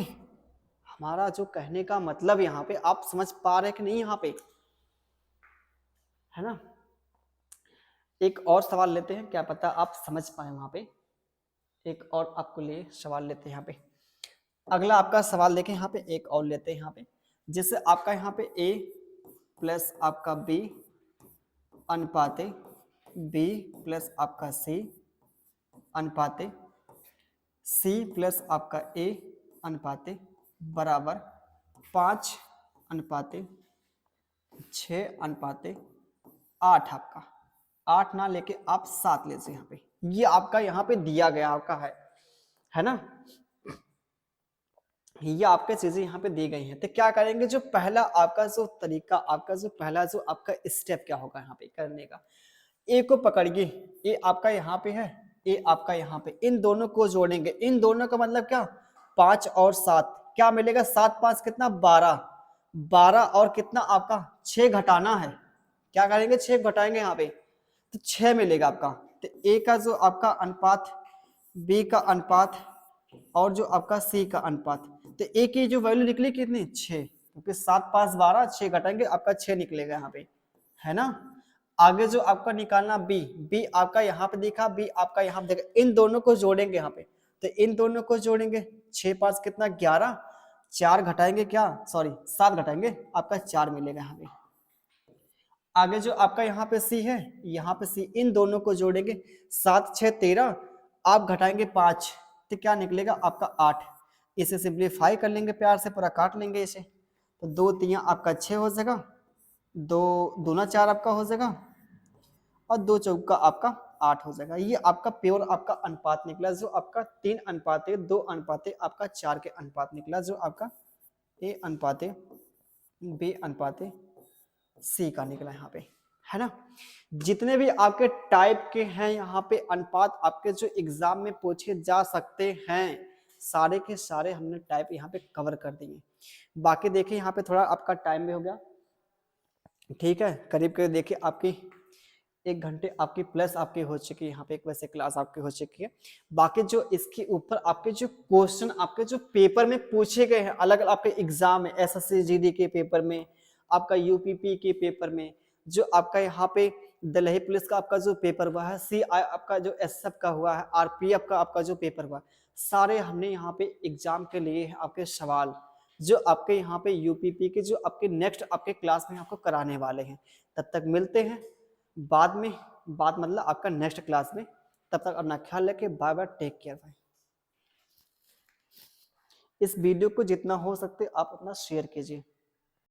हमारा जो कहने का मतलब यहाँ पे आप समझ पा रहे हैं कि नहीं यहाँ पे, है ना। एक और सवाल लेते हैं, क्या पता आप समझ पाए वहां पे, एक और आपको लिए सवाल लेते हैं यहाँ पे। अगला आपका सवाल देखें यहाँ पे, एक और लेते हैं यहाँ पे, जैसे आपका यहाँ पे a प्लस आपका b अनुपाते b प्लस आपका c अनुपाते C प्लस आपका A अनुपाते बराबर 5:6:8 आपका 8 ना लेके आप 7 ले यहाँ पे, ये आपका यहाँ पे दिया गया आपका है ना, ये आपके चीजें यहाँ पे दी गई हैं। तो क्या करेंगे, जो पहला आपका जो तरीका, आपका जो पहला जो आपका स्टेप क्या होगा यहाँ पे करने का, ए को पकड़िए, ए आपका यहाँ पे है, ए आपका यहाँ पे, इन दोनों को जोड़ेंगे, इन दोनों का मतलब क्या, 5 और 7 क्या मिलेगा, 7 5 कितना 12, 12 और कितना आपका 6 घटाना है, क्या करेंगे 6 घटाएंगे यहाँ पे तो 6 मिलेगा आपका। तो ए का जो आपका अनुपात, बी का अनुपात और जो आपका सी का अनुपात, तो ए की जो वैल्यू निकली कितनी 6, क्योंकि 7 5 12, 6 घटाएंगे आपका 6 निकलेगा यहाँ पे, है ना। आगे जो आपका निकालना बी, बी आपका यहाँ पे दिखा, बी आपका यहाँ पे देखा, इन दोनों को जोड़ेंगे यहाँ पे, तो इन दोनों को जोड़ेंगे 6 5 कितना 11, 4 घटाएंगे क्या, सॉरी 7 घटाएंगे आपका 4 मिलेगा यहाँ पे। आगे जो आपका यहाँ पे सी है, यहाँ पे सी, इन दोनों को जोड़ेंगे 7 6 13, आप घटाएंगे 5 तो क्या निकलेगा आपका 8, इसे सिंप्लीफाई कर लेंगे प्यार से, पूरा काट लेंगे इसे, तो 2 3 आपका 6 हो जाएगा, 2 दूना 4 आपका हो जाएगा और 2 चौका आपका 8 हो जाएगा। ये आपका प्योर आपका अनुपात निकला, जो आपका 3 अनुपाते 2 अनुपाते आपका 4 के अनुपात निकला, जो आपका ए अनुपाते बी अनुपाते सी का निकला यहाँ पे, है ना। जितने भी आपके टाइप के हैं यहाँ पे अनुपात आपके जो एग्जाम में पूछे जा सकते हैं, सारे के सारे हमने टाइप यहाँ पे कवर कर दिए। बाकी देखिए यहाँ पे थोड़ा आपका टाइम भी हो गया, ठीक है, करीब करीब देखिए आपकी 1 घंटे आपकी प्लस आपकी हो चुकी है यहाँ पे, एक वैसे क्लास आपकी हो चुकी है। बाकी जो इसके ऊपर आपके जो क्वेश्चन आपके जो पेपर में पूछे गए हैं, अलग अलग आपके एग्जाम में, एसएससी जीडी के पेपर में, आपका यूपीपी के पेपर में, जो आपका यहाँ पे दिल्ली पुलिस का आपका जो पेपर हुआ है, सीआई आपका जो एसएफ का हुआ है, आरपीएफ का आपका जो पेपर हुआ, सारे हमने यहाँ पे एग्जाम के लिए आपके सवाल जो आपके यहाँ पे यूपीपी के जो आपके नेक्स्ट आपके क्लास में आपको कराने वाले हैं। तब तक मिलते हैं बाद में, बाद मतलब आपका नेक्स्ट क्लास में। तब तक अपना ख्याल रखें, बाय बाय, टेक केयर भाई। इस वीडियो को जितना हो सकते आप अपना शेयर कीजिए।